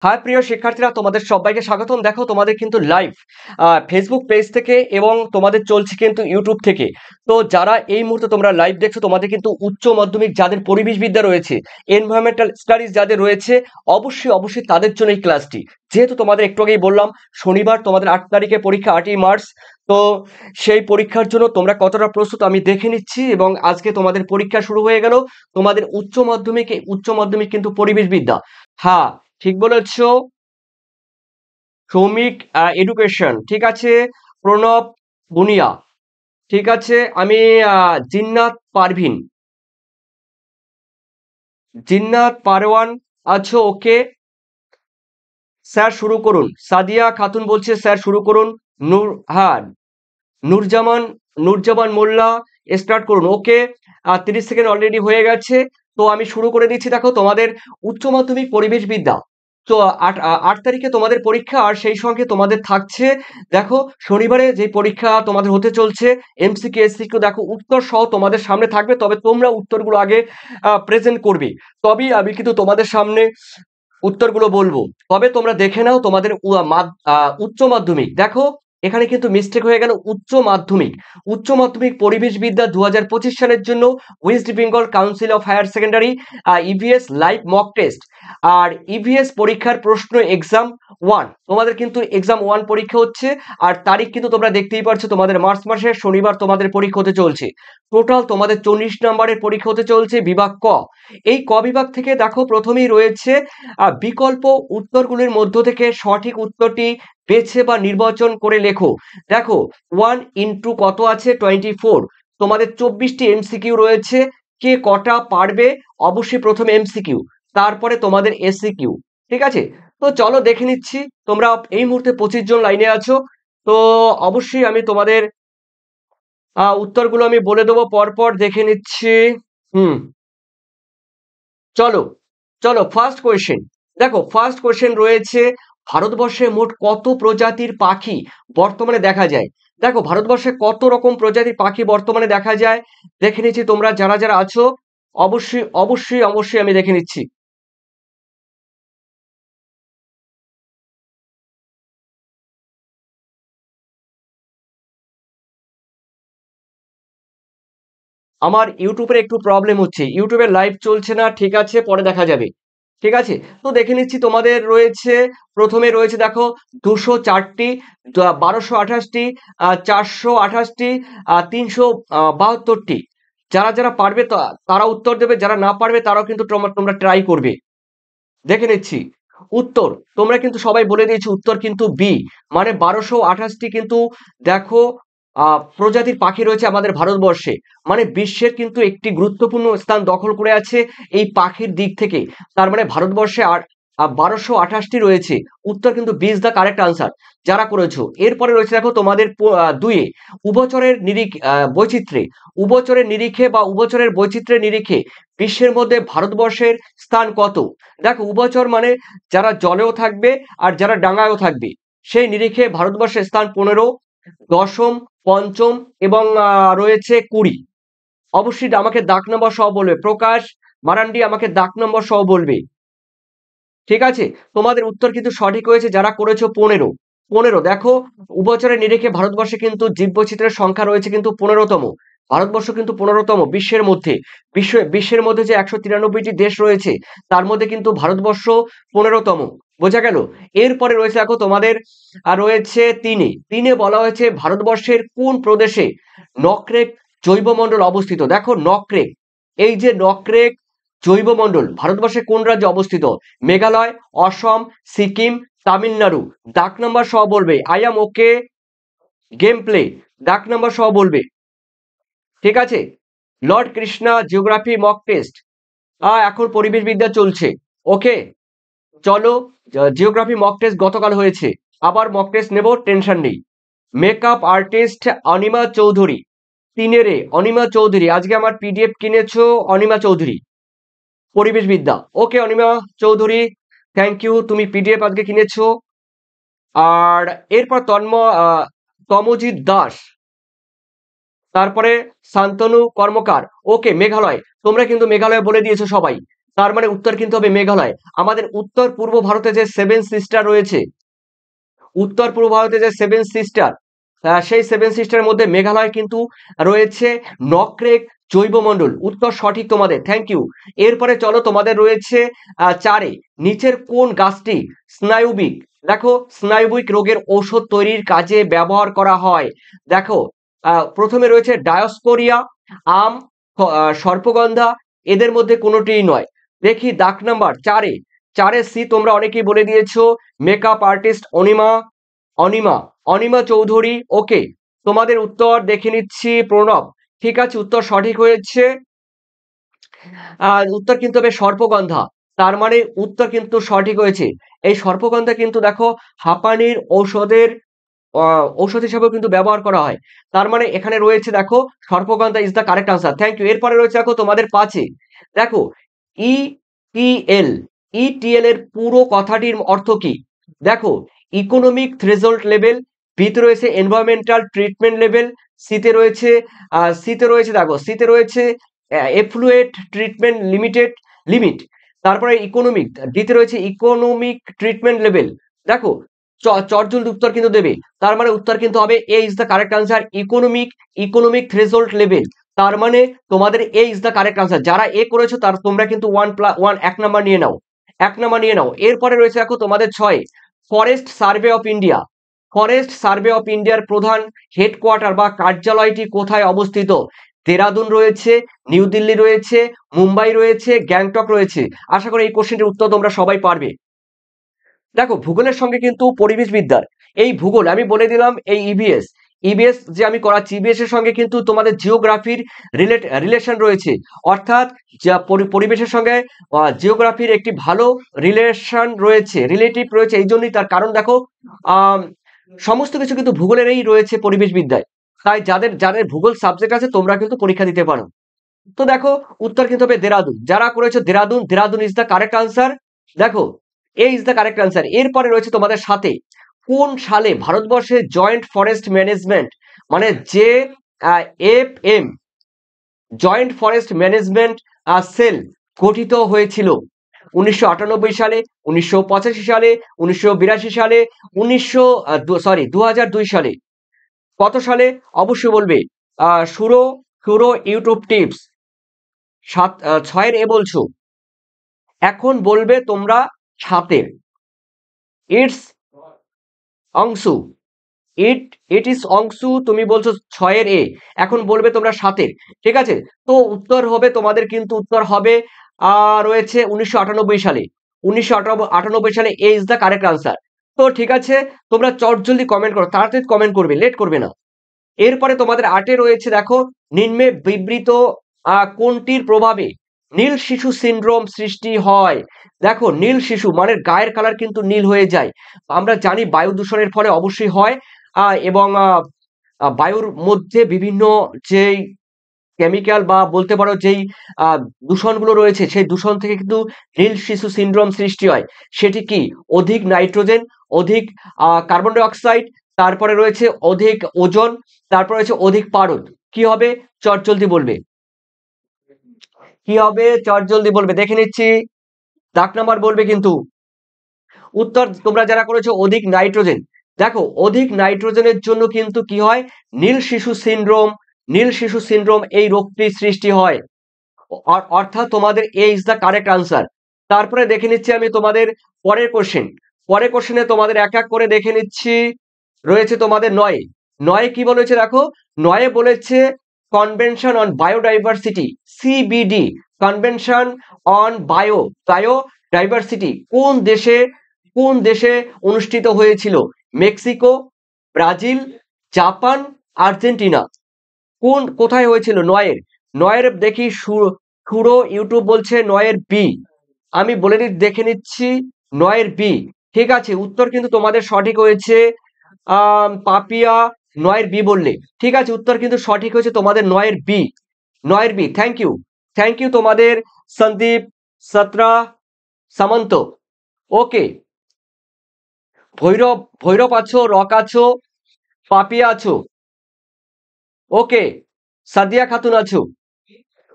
High প্রিয় শিক্ষার্থীরা, তোমাদের সবাইকে স্বাগতম। দেখো, তোমাদের কিন্তু লাইভ ফেসবুক পেজ থেকে এবং তোমাদের চলছে কিন্তু ইউটিউব থেকে। তো যারা এই মুহূর্তে তোমরা লাইভ দেখছো, তোমাদের কিন্তু উচ্চ মাধ্যমিক যাদের পরিবেশ বিদ্যা রয়েছে, এনভায়রনমেন্টাল স্টাডিজ যাদের রয়েছে, অবশ্যই অবশ্যই তাদের জন্য এই ক্লাসটি। যেহেতু তোমাদের একটু আগেই বললাম, শনিবার তোমাদের 8 তারিখে পরীক্ষা, 8ই মার্চ। তো সেই পরীক্ষার জন্য তোমরা কতটা প্রস্তুত আমি দেখে নিচ্ছি, এবং আজকে তোমাদের পরীক্ষা শুরু হয়ে গেল। তোমাদের উচ্চ মাধ্যমিক কিন্তু পরিবেশ বিদ্যা। হ্যাঁ, ঠিক বলেছো। সৌমিক এডুকেশন, ঠিক আছে। প্রণব বুনিয়া, ঠিক আছে। আমি জিন্নাত পারওয়ান আছো? ওকে স্যার, শুরু করুন। সাদিয়া খাতুন বলছে স্যার শুরু করুন। নূর, হ্যাঁ, নূরজামান নূরজামান মোল্লা, স্টার্ট করুন। ওকে, 30 সেকেন্ড অলরেডি হয়ে গেছে। তো আমি শুরু করে দিচ্ছি। দেখো, তোমাদের উচ্চ মাধ্যমিক পরিবেশ বিদ্যা। তো 8 তারিখে তোমাদের পরীক্ষা, আর সেই সঙ্গে তোমাদের থাকছে, দেখো, শনিবারে যে পরীক্ষা তোমাদের হতে চলছে, এমসিকিউ এসসিকিউ, দেখো উত্তর সহ তোমাদের সামনে থাকবে। তবে তোমরা উত্তরগুলো আগে প্রেজেন্ট করবে, তবেই আমি কিন্তু তোমাদের সামনে উত্তরগুলো বলবো। তবে তোমরা দেখে নাও তোমাদের উচ্চ মাধ্যমিক। দেখো, এখানে কিন্তু মিস্টেক হয়ে গেল। উচ্চ মাধ্যমিক পরিবেশ বিদ্যা 2025 সালের জন্য West Bengal council of higher secondary EVS live mock test. আর ইভিএস পরীক্ষার প্রশ্ন এক্সাম 1, তোমাদের কিন্তু এক্সাম 1 পরীক্ষা হচ্ছে। আর তারিখ কিন্তু তোমরা দেখতেই পারছো, তোমাদের মার্চ মাসের শনিবার তোমাদের পরীক্ষা হতে চলছে। টোটাল তোমাদের 40 নম্বরের পরীক্ষা হতে চলছে বিভাগ ক। এই ক বিভাগ থেকে দেখো, প্রথমেই রয়েছে বিকল্প উত্তরগুলির মধ্য থেকে সঠিক উত্তরটি বেছে বা নির্বাচন করে লেখো। দেখো, 1 কত আছে? 24। তোমাদের 24টি এমসিকিউ রয়েছে। কে কটা পারবে? অবশ্যই প্রথমে এমসিকিউ, তারপরে তোমাদের এসিকিউ। ঠিক আছে, তো চলো দেখে নিচ্ছি। তোমরা এই মুহূর্তে 25 জন লাইনে আছো। তো অবশ্যই আমি তোমাদের উত্তরগুলো আমি বলে দেবো, পরপর দেখে নিচ্ছি। হুম, চলো চলো ফার্স্ট কোয়েশ্চেন। দেখো, ফার্স্ট কোয়েশ্চেন রয়েছে, ভারতবর্ষে মোট কত প্রজাতির পাখি বর্তমানে দেখা যায়? দেখো, ভারতবর্ষে কত রকম প্রজাতির পাখি বর্তমানে দেখা যায় দেখে নিচ্ছি। তোমরা যারা যারা আছো, অবশ্যই অবশ্যই অবশ্যই আমি দেখে নিচ্ছি। আমার ইউটিউবের একটু প্রবলেম হচ্ছে, ইউটিউবে লাইভ চলছে না। ঠিক আছে, পরে দেখা যাবে। ঠিক আছে, তো দেখে নিচ্ছি। তোমাদের রয়েছে, প্রথমে রয়েছে, দেখো, 204টি, 1228টি, 428টি, 372টি। যারা যারা পারবে তারা উত্তর দেবে, যারা না পারবে তারাও কিন্তু তোমরা ট্রাই করবে। দেখে নিচ্ছি উত্তর। তোমরা কিন্তু সবাই বলে দিয়েছো উত্তর কিন্তু বি, মানে 1228টি কিন্তু, দেখো, প্রজাতির পাখি রয়েছে আমাদের ভারতবর্ষে। মানে বিশ্বের কিন্তু একটি গুরুত্বপূর্ণ স্থান দখল করে আছে এই পাখির দিক থেকে। তার মানে ভারতবর্ষে আর 1228টি রয়েছে। উত্তর কিন্তু B is the correct answer, যারা করেছো। এরপরে রয়েছে, দেখো, তোমাদের দুইয়ে, উভচরের বৈচিত্র্যে, উভচরের বৈচিত্র্যের নিরিখে বিশ্বের মধ্যে ভারতবর্ষের স্থান কত? দেখো, উভচর মানে যারা জলেও থাকবে আর যারা ডাঙায়ও থাকবে, সেই নিরিখে ভারতবর্ষের স্থান 15, দশম, পঞ্চম এবং রয়েছে 20। অবশ্যই আমাকে দাগ নম্বর সহ বলবে। প্রকাশ মারান্ডি আমাকে দাগ নম্বর সহ বলবে। ঠিক আছে, তোমাদের উত্তর কিন্তু সঠিক হয়েছে, যারা করেছো 15। দেখো, উভচরের নিরিখে ভারতবর্ষে কিন্তু জীববৈচিত্র্যের সংখ্যা রয়েছে কিন্তু 15তম। ভারতবর্ষ কিন্তু 15তম বিশ্বের মধ্যে যে 193টি দেশ রয়েছে, তার মধ্যে কিন্তু ভারতবর্ষ 15তম। বোঝা গেল? এরপরে রয়েছে, দেখো, তোমাদের রয়েছে তিনে বলা হয়েছে ভারতবর্ষের কোন প্রদেশে নকরেক জৈবমণ্ডল অবস্থিত? দেখো, নকরেক, এই যে নকরেক জৈবমণ্ডল ভারতবর্ষের কোন রাজ্যে অবস্থিত? মেঘালয়, অসম, সিকিম, তামিলনাড়ু। ডাক নাম্বার সহ বলবে। I am okay, game play, ডাক নাম্বার সহ বলবে। ঠিক আছে, Lord Krishna geography mock test, এখন পরিবেশ বিদ্যা চলছে। ওকে, চলো, জিওগ্রাফি মক টেস্ট গতকাল হয়েছে, আবার মক টেস্ট নেব, টেনশন নেই। মেকআপ আর্টিস্ট অনিমা চৌধুরী, অনিমা চৌধুরী, আজকে আমার পিডিএফ কিনেছো অনিমা চৌধুরী, পরিবেশ বিদ্যা। ওকে অনিমা চৌধুরী, থ্যাংক ইউ, তুমি পিডিএফ আজকে কিনেছো। আর এরপর তমজিৎ দাস, তারপরে শান্তনু কর্মকার। ওকে, মেঘালয়, তোমরা কিন্তু মেঘালয় বলে দিয়েছো সবাই। তার মানে উত্তর কিন্তু হবে মেঘালয়। আমাদের উত্তর পূর্ব ভারতে যে সেভেন সিস্টার রয়েছে, উত্তর পূর্ব ভারতে যে সেভেন সিস্টার, সেই সেভেন সিস্টারের মধ্যে মেঘালয় কিন্তু রয়েছে। নকরেক জৈবমণ্ডল, উত্তর সঠিক তোমাদের, থ্যাংক ইউ। এরপরে চলো, তোমাদের রয়েছে চারে, নিচের কোন গাছটি স্নায়ুবিক, দেখো স্নায়ুবিক রোগের ঔষধ তৈরির কাজে ব্যবহার করা হয়। দেখো প্রথমে রয়েছে ডায়োস্কোরিয়া, আম, সর্পগন্ধা, এদের মধ্যে কোনোটিই নয়। দেখি দাগ নাম্বার চারে, চারে সি তোমরা অনেকেই বলে দিয়েছো, মেকআপ আর্টিস্ট অনিমা, অনিমা, অনিমা চৌধুরী। ওকে, তোমাদের উত্তর দেখে নিচ্ছি প্রণব, ঠিক আছে, উত্তর সঠিক হয়েছে। উত্তর কিন্তু হবে সর্পগন্ধা, তার মানে উত্তর কিন্তু সঠিক হয়েছে। এই সর্পগন্ধা কিন্তু দেখো হাঁপানির ঔষধের ঔষধ হিসাবেও কিন্তু ব্যবহার করা হয়। তার মানে এখানে রয়েছে দেখো সর্পগন্ধা is the correct answer, thank you. এরপরে রয়েছে দেখো তোমাদের পাঁচে, দেখো ইটিএল, ইটিএল এর পুরো কথাটির অর্থ কি। দেখো ইকোনমিক থ্রেশহোল্ড লেভেল, বিতে রয়েছে এনভায়রনমেন্টাল ট্রিটমেন্ট লেভেল, সিতে রয়েছে দেখো সিতে রয়েছে এফ্লুয়েট ট্রিটমেন্ট লিমিটেড লিমিট, তারপরে ইকোনমিক, ডিতে রয়েছে ইকোনমিক ট্রিটমেন্ট লেভেল। দেখো চটজলদি উত্তর কিন্তু দেবে, তার মানে উত্তর কিন্তু হবে A is the correct answer, economic threshold level. তার মানে তোমাদের A is the correct answer. যারা এ করেছো তার তোমরা কিন্তু 1+1 এক নাম্বার নিয়ে নাও, এক নাম্বার নিয়ে নাও। এরপরে রয়েছে দেখো তোমাদের ছয়, forest survey of India, forest survey of ইন্ডিয়ার প্রধান হেডকোয়ার্টার বা কার্যালয়টি কোথায় অবস্থিত। দেরাদুন রয়েছে, নিউ দিল্লি রয়েছে, মুম্বাই রয়েছে, গ্যাংটক রয়েছে। আশা করি এই কোশ্চেনটির উত্তর তোমরা সবাই পারবে। দেখো ভূগোলের সঙ্গে কিন্তু পরিবেশ বিদ্যার, এই ভূগোল আমি বলে দিলাম, এই ইভিএস, ইভিএস যে আমি করাচ্ছি, ইভিএস এর সঙ্গে কিন্তু তোমাদের জিওগ্রাফির রিলেশন রয়েছে, অর্থাৎ যা পরিবেশের সঙ্গে জিওগ্রাফির একটি ভালো রিলেশন রয়েছে, রিলেটিভ রয়েছে। এই জন্যই, তার কারণ দেখো আহ সমস্ত কিছু কিন্তু ভূগোলেরই রয়েছে পরিবেশ বিদ্যায়, তাই যাদের যাদের ভূগোল সাবজেক্ট আছে তোমরা কিন্তু পরীক্ষা দিতে পারো। তো দেখো উত্তর কিন্তু হবে দেরাদুন, যারা করেছো Dehradun, Dehradun is the correct answer. দেখো এ ইজ দ্য কারেক্ট আনসার। এরপরে রয়েছে তোমাদের সাথে, কোন সালে ভারতবর্ষে জয়েন্ট ফরেস্ট ম্যানেজমেন্ট, মানে যে F M, joint forest management cell গঠিত হয়েছিল। 1998 সালে, 1985 সালে, 1982 সালে, 2002 সালে, কত সালে অবশ্যই বলবে। সুরো, সুরো ইউটিউব টিপস, ছয়ের এ বলছো, এখন বলবে তোমরা সাতের, it's Anshu, it is Anshu, তুমি বলছো ছয়ের এ, এখন বলবে তোমরা সাতের, ঠিক আছে। তো উত্তর হবে তোমাদের কিন্তু উত্তর হবে রয়েছে 1998 সালে, 1998 সালে এ ইজ দ্য কারেক্ট আনসার। তো ঠিক আছে, তোমরা চটজলদি কমেন্ট করো, তাড়াতাড়ি কমেন্ট করবে, লেট করবে না। এরপরে তোমাদের আটে রয়েছে দেখো, নিম্নে বিবৃত কোনটির প্রভাবে নীল শিশু সিনড্রোম সৃষ্টি হয়। দেখো নীল শিশু মানে গায়ের কালার কিন্তু নীল হয়ে যায়, আমরা জানি বায়ু দূষণের ফলে অবশ্যই হয়। এবং বায়ুর মধ্যে বিভিন্ন যেই কেমিক্যাল বা বলতে পারো যেই আহ, দূষণগুলো রয়েছে, সেই দূষণ থেকে কিন্তু নীল শিশু সিনড্রোম সৃষ্টি হয়। সেটি কি, অধিক নাইট্রোজেন, অধিক কার্বন ডাই অক্সাইড, তারপরে রয়েছে অধিক ওজন, তারপরে রয়েছে অধিক পারদ। কি হবে চটজলদি বলবে, কি হবে চটজলদি বলবে, দেখে নিচ্ছি, দাগ নাম্বার বলবে কিন্তু। উত্তর তোমরা যারা করেছো অধিক নাইট্রোজেন, দেখো অধিক নাইট্রোজেনের জন্য কিন্তু কি হয়, নীল শিশু সিনড্রোম, নীল শিশু সিনড্রোম এই রোগটি সৃষ্টি হয়। অর্থাৎ তোমাদের A is the correct answer. তারপরে দেখে নিচ্ছি আমি তোমাদের পরের কোশ্চেন, পরের কোশ্চেনে তোমাদের এক এক করে দেখে নিচ্ছি। রয়েছে তোমাদের নয়ে, নয়ে কি বলেছে দেখো, নয়ে বলেছে convention on biodiversity, CBD, convention on biodiversity কোন দেশে, কোন দেশে অনুষ্ঠিত হয়েছিল। মেক্সিকো, ব্রাজিল, জাপান, আর্জেন্টিনা, কোন কোথায় হয়েছিল নয়ের, নয়ের দেখি সুরো ইউটিউব বলছে নয়ের বি, আমি বলে দেখে নিচ্ছি, নয়ের বি, ঠিক আছে, উত্তর কিন্তু তোমাদের সঠিক হয়েছে। পাপিয়া নয়ের বি বললে, ঠিক আছে, উত্তর কিন্তু সঠিক হয়েছে তোমাদের নয়ের বি, নয়ের B, thank you, thank you তোমাদের সন্দীপ সত্রা সামন্ত। ওকে, ভৈরব, ভৈরব আছো, রক আছো, পাপিয়া আছো, ওকে, সাদিয়া খাতুন আছো,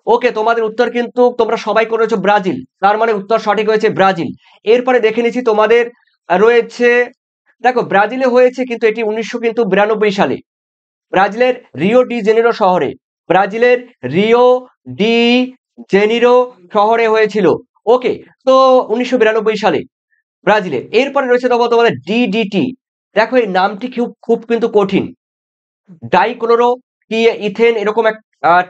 ওকে, তোমাদের উত্তর কিন্তু তোমরা সবাই করেছো ব্রাজিল, তার মানে উত্তর সঠিক হয়েছে ব্রাজিল। এরপরে দেখে নিচ্ছি তোমাদের রয়েছে, দেখো ব্রাজিলে হয়েছে কিন্তু এটি 1992 সালে, ব্রাজিলের রিও ডি জেনিরো শহরে, ব্রাজিলের রিও ডি জেনিরো শহরে হয়েছিল। ওকে, তো 1992 সালে ব্রাজিলের। এরপরে রয়েছে তোমাদের ডিডিটি। দেখো এই নামটি খুব খুব কিন্তু কঠিন, ডাইক্লোরো কি ইথেন এরকম এক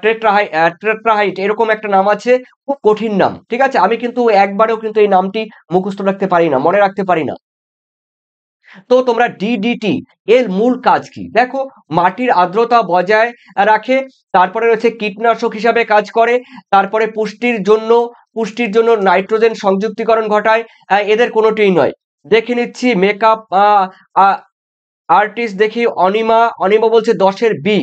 টেট্রাহাইট এরকম একটা নাম আছে, খুব কঠিন নাম। ঠিক আছে, আমি কিন্তু একবারেও কিন্তু এই নামটি মুখস্থ রাখতে পারি না, মনে রাখতে পারি না। তো তোমরা ডিডিটি এর মূল কাজ কি? দেখো মাটির আর্দ্রতা বজায় রাখে, তারপরে রয়েছে কীটনাশক হিসাবে কাজ করে, তারপরে পুষ্টির জন্য নাইট্রোজেন সংযুক্তিকরণ ঘটায়, এদের কোনোটিই নয়। দেখে নিচ্ছি মেকআপ আর্টিস্ট, দেখি অনিমা বলছে 10-এর বি।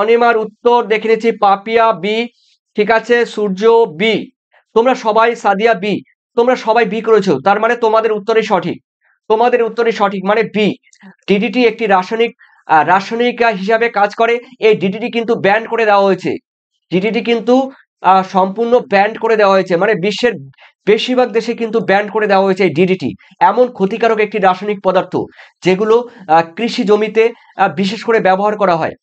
অনিমার উত্তর দেখে নিচ্ছি পাপিয়া বি, ঠিক আছে, সূর্য বি, তোমরা সবাই সাদিয়া বি, তোমরা সবাই বি করেছো, তার মানে তোমাদের উত্তরই সঠিক, তোমাদের উত্তরই সঠিক, মানে বি। ডিডিটি একটি রাসায়নিক হিসাবে কাজ করে। এই ডিডিটি কিন্তু ব্যান করে দেওয়া হয়েছে, ডিডিটি কিন্তু সম্পূর্ণ ব্যান করে দেওয়া হয়েছে, মানে বিশ্বের বেশিরভাগ দেশে কিন্তু ব্যান করে দেওয়া হয়েছে এই ডিডিটি। এমন ক্ষতিকারক একটি রাসায়নিক পদার্থ যেগুলো কৃষি জমিতে বিশেষ করে ব্যবহার করা হয়।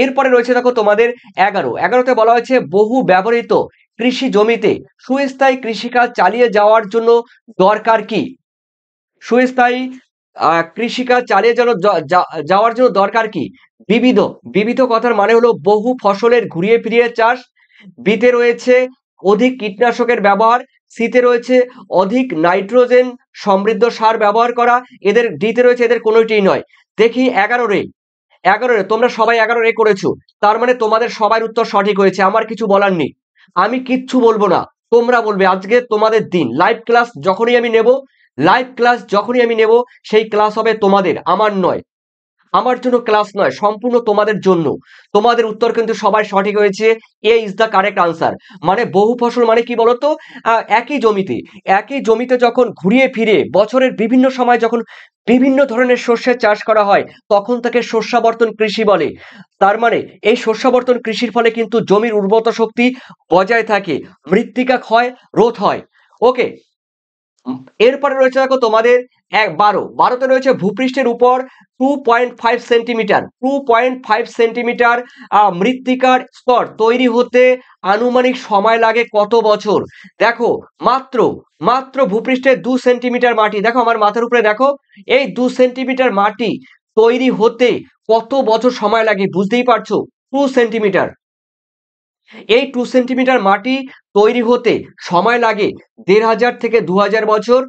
এরপরে রয়েছে দেখো তোমাদের 11তে বলা হয়েছে বহু ব্যবহৃত কৃষি জমিতে সুস্থায়ী কৃষিকাজ চালিয়ে যাওয়ার জন্য দরকার কি? সুস্থায়ী কৃষিকাজ চালিয়ে যাওয়ার জন্য দরকার কি? বিবিধ কথার মানে হলো বহু ফসলের ঘুরিয়ে ফিরিয়ে চাষ, বিতে রয়েছে অধিক কীটনাশকের ব্যবহার, সিতে রয়েছে অধিক নাইট্রোজেন সমৃদ্ধ সার ব্যবহার করা, ডিতে রয়েছে এদের কোনোটিই নয়। দেখি 11 তোমরা সবাই 11 করেছো, তার মানে তোমাদের সবার উত্তর সঠিক হয়েছে, আমার কিছু বলার নেই, আমি কিচ্ছু বলবো না, তোমরা বলবে। আজকে তোমাদের দিন, লাইভ ক্লাস যখনই আমি নেব সেই ক্লাস হবে তোমাদের, আমার নয়, আমার জন্য ক্লাস নয়, সম্পূর্ণ তোমাদের জন্য। তোমাদের উত্তর কিন্তু সবাই সঠিক হয়েছে, এ ইজ দ্য কারেক্ট আনসার। মানে বহু ফসল মানে কি বলতো, একই জমিতে যখন ঘুরিয়ে ফিরে বছরের বিভিন্ন সময় যখন বিভিন্ন ধরনের শস্যের চাষ করা হয় তখন তাকে শস্যাবর্তন কৃষি বলে। তার মানে এই শস্যাবর্তন কৃষির ফলে কিন্তু জমির উর্বরতা শক্তি বজায় থাকে, মৃত্তিকা ক্ষয় রোধ হয়। ওকে, এরপরে রয়েছে দেখো তোমাদের 12তে রয়েছে ভূপৃষ্ঠের উপর 2.5 সেন্টিমিটার মৃত্তিকার স্তর তৈরি হতে আনুমানিক সময় লাগে কত বছর? দেখো মাত্র ভূপৃষ্ঠের 2 সেন্টিমিটার মাটি, দেখো আমার মাথার উপরে দেখো, এই 2 সেন্টিমিটার মাটি তৈরি হতে কত বছর সময় লাগে বুঝতেই পারছো, 2 সেন্টিমিটার। এই 2 সেন্টিমিটার মাটি তৈরি হতে সময় লাগে 1500 থেকে 2000 বছর।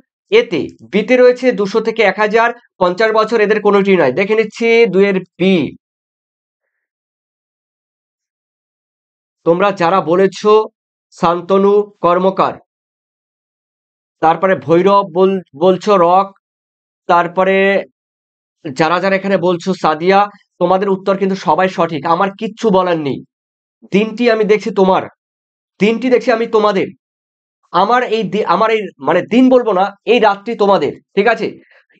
বিতে রয়েছে 200 থেকে 1050 বছর, এদের কোনোটি নয়। দেখে নিচ্ছি 2-এর বি। তোমরা যারা বলেছো শান্তনু কর্মকার, তারপরে ভৈরব বলছো রক, তারপরে যারা এখানে বলছো সাদিয়া, তোমাদের উত্তর কিন্তু সবাই সঠিক, আমার কিচ্ছু বলার নেই। দিনটি আমি দেখছি আমি তোমাদের, আমার এই মানে দিন বলবো না, এই রাতটি তোমাদের, ঠিক আছে,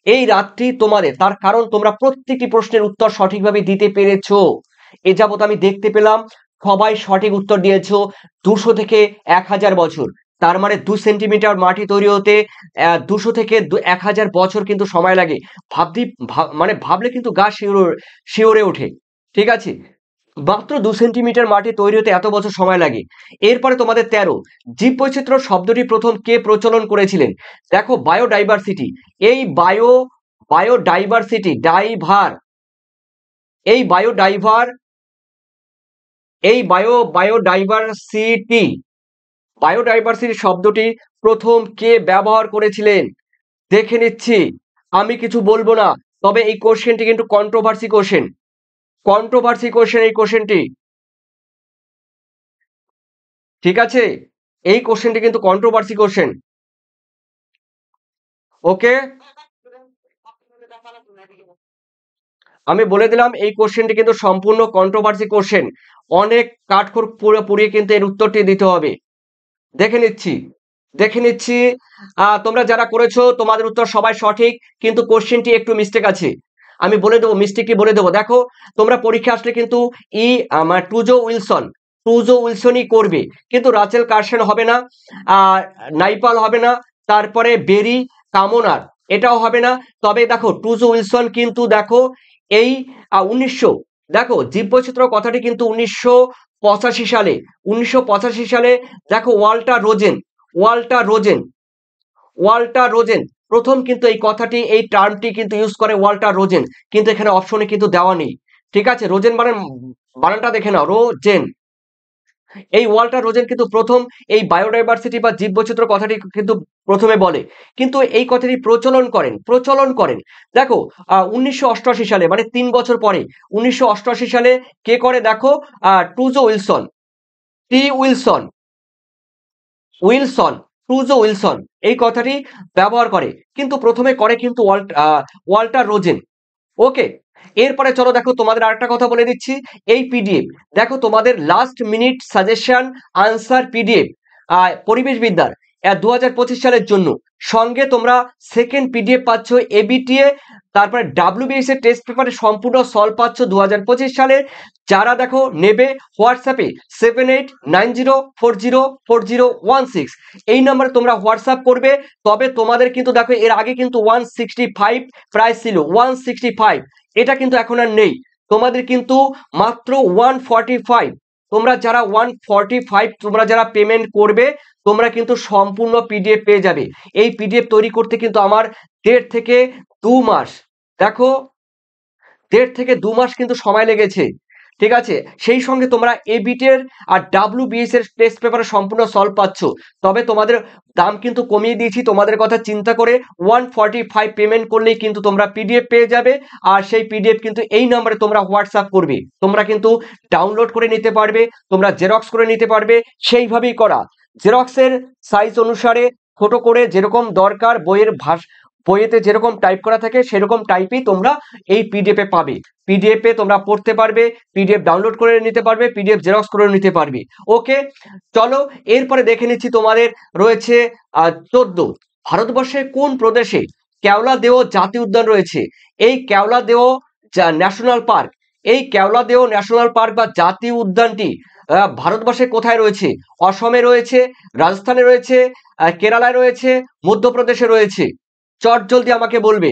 এই রাতটি তোমাদের, তার কারণ তোমরা প্রত্যেকটি প্রশ্নের উত্তর সঠিকভাবে দিতে পেরেছো। এ যাবত আমি দেখতে পেলাম সবাই সঠিক উত্তর দিয়েছো, 200 থেকে 1000 বছর, তার মানে 2 সেন্টিমিটার মাটি তৈরি হতে 200 থেকে 1000 বছর কিন্তু সময় লাগে। মানে ভাবলে কিন্তু গা শিউরে ওঠে, ঠিক আছে, মাত্র 2 সেন্টিমিটার মাটি তৈরি হতে এত বছর সময় লাগে। এরপরে তোমাদের 13, জীববৈচিত্র্য শব্দটি প্রথম কে প্রচলন করেছিলেন? দেখো বায়োডাইভার্সিটি, এই বায়োডাইভার্সিটি বায়োডাইভার্সিটি শব্দটি প্রথম কে ব্যবহার করেছিলেন? দেখে নিচ্ছি, আমি কিছু বলবো না, তবে এই কোশ্চেনটি কিন্তু কন্ট্রোভার্সি কোশ্চেন এই কোশ্চেনটি, ঠিক আছে, এই কোশ্চেনটি কিন্তু কন্ট্রোভার্সি কোশ্চেন। ওকে, আমি বলে দিলাম এই কোশ্চেনটি কিন্তু সম্পূর্ণ কন্ট্রোভার্সি কোশ্চেন, অনেক কাঠখড় পুড়িয়ে কিন্তু এর উত্তরটি দিতে হবে। দেখে নিচ্ছি তোমরা যারা করেছো তোমাদের উত্তর সবাই সঠিক, কিন্তু কোশ্চেনটি একটু মিস্টেক আছে, আমি বলে দেবো মিস্টেক কি বলে দেবো। দেখো তোমরা পরীক্ষা আসলে কিন্তু টুজো টুজো উইলসনই করবে, কিন্তু রাচেল কার্সন হবে না, নাইপাল হবে না, তারপরে বেরি কামনার এটাও হবে না। তবে দেখো টুজো উইলসন কিন্তু দেখো এই 1900 দেখো জীববৈচিত্র্য কথাটি কিন্তু 1985 সালে 1985 সালে দেখো ওয়াল্টার রোজেন প্রথম কিন্তু এই কথাটি এই টার্মটি কিন্তু ইউজ করে ওয়াল্টার রোজেন, কিন্তু এখানে অপশনে কিন্তু দেওয়া নেই। ঠিক আছে, রোজেন বানানটা দেখে নাও, রোজেন। এই ওয়াল্টার রোজেন কিন্তু প্রথম এই বায়োডাইভার্সিটি বা জীববৈচিত্র্য কথাটি কিন্তু প্রথমে বলে, কিন্তু এই কথাটি প্রচলন করেন দেখো 1988 সালে, মানে 3 বছর পরে 1988 সালে কে করে দেখো টুজো উইলসন, টি উইলসন উইলসন টুজো উইলসন এই কথাটি ব্যবহার করে, কিন্তু প্রথমে করে কিন্তু ওয়াল্টার রোজেন। ওকে, এরপরে চলো দেখো তোমাদের আরেকটা কথা বলে দিচ্ছি। এই পিডিএফ দেখো তোমাদের last minute suggestion answer PDF পরিবেশ বিদ্যার 2025 সালের জন্য, সঙ্গে তোমরা সেকেন্ড পিডিএফ পাচ্ছ এবিটিএ, তারপরে ডাব্লিউবিএস এর টেস্ট পেপারে সম্পূর্ণ সলভ পাচ্ছ 2025 সালে। যারা দেখো নেবে হোয়াটসঅ্যাপে 7890404016 এই নাম্বারে তোমরা হোয়াটসঅ্যাপ করবে, তবে তোমাদের কিন্তু দেখো এর আগে কিন্তু 165 প্রাইস ছিল, 165 এটা কিন্তু এখন আর নেই, তোমাদের কিন্তু মাত্র 145। তোমরা যারা 145 তোমরা যারা পেমেন্ট করবে তোমরা কিন্তু সম্পূর্ণ পিডিএফ পেয়ে যাবে। এই পিডিএফ তৈরি করতে কিন্তু আমার 1.5 থেকে 2 মাস, দেখো 1.5 থেকে 2 মাস কিন্তু সময় লেগেছে। ঠিক আছে, সেই সঙ্গে তোমরা এবিটের আর ডাব্লিউবিএস এর টেস্ট পেপারে সম্পূর্ণ সলভ পাচ্ছ, তবে তোমাদের দাম কিন্তু কমিয়ে দিয়েছি, তোমাদের কথা চিন্তা করে 145 পেমেন্ট করলেই কিন্তু তোমরা পিডিএফ পেয়ে যাবে। আর সেই পিডিএফ কিন্তু এই নাম্বারে তোমরা হোয়াটসঅ্যাপ করবে, তোমরা কিন্তু ডাউনলোড করে নিতে পারবে, তোমরা জেরক্স করে নিতে পারবে, সেইভাবেই করা জেরক্সের সাইজ অনুসারে ছোট করে যেরকম দরকার বইয়েতে যেরকম টাইপ করা থাকে সেরকম টাইপই তোমরা এই পিডিএফ এ পাবে। পিডিএফ এ তোমরা পড়তে পারবে, পিডিএফ ডাউনলোড করে নিতে পারবে, পিডিএফ জেরক্স করে নিতে পারবে। ওকে, চলো এরপরে দেখে নিচ্ছি তোমাদের রয়েছে 14 ভারতবর্ষের কোন প্রদেশে কেওলাদেও জাতীয় উদ্যান রয়েছে। এই কেওলাদেও ন্যাশনাল পার্ক, এই কেওলাদেও ন্যাশনাল পার্ক বা জাতীয় উদ্যানটি ভারতবর্ষে কোথায় রয়েছে? অসমে রয়েছে, রাজস্থানে রয়েছে, কেরালায় রয়েছে, মধ্যপ্রদেশে রয়েছে। চট জলদি আমাকে বলবে,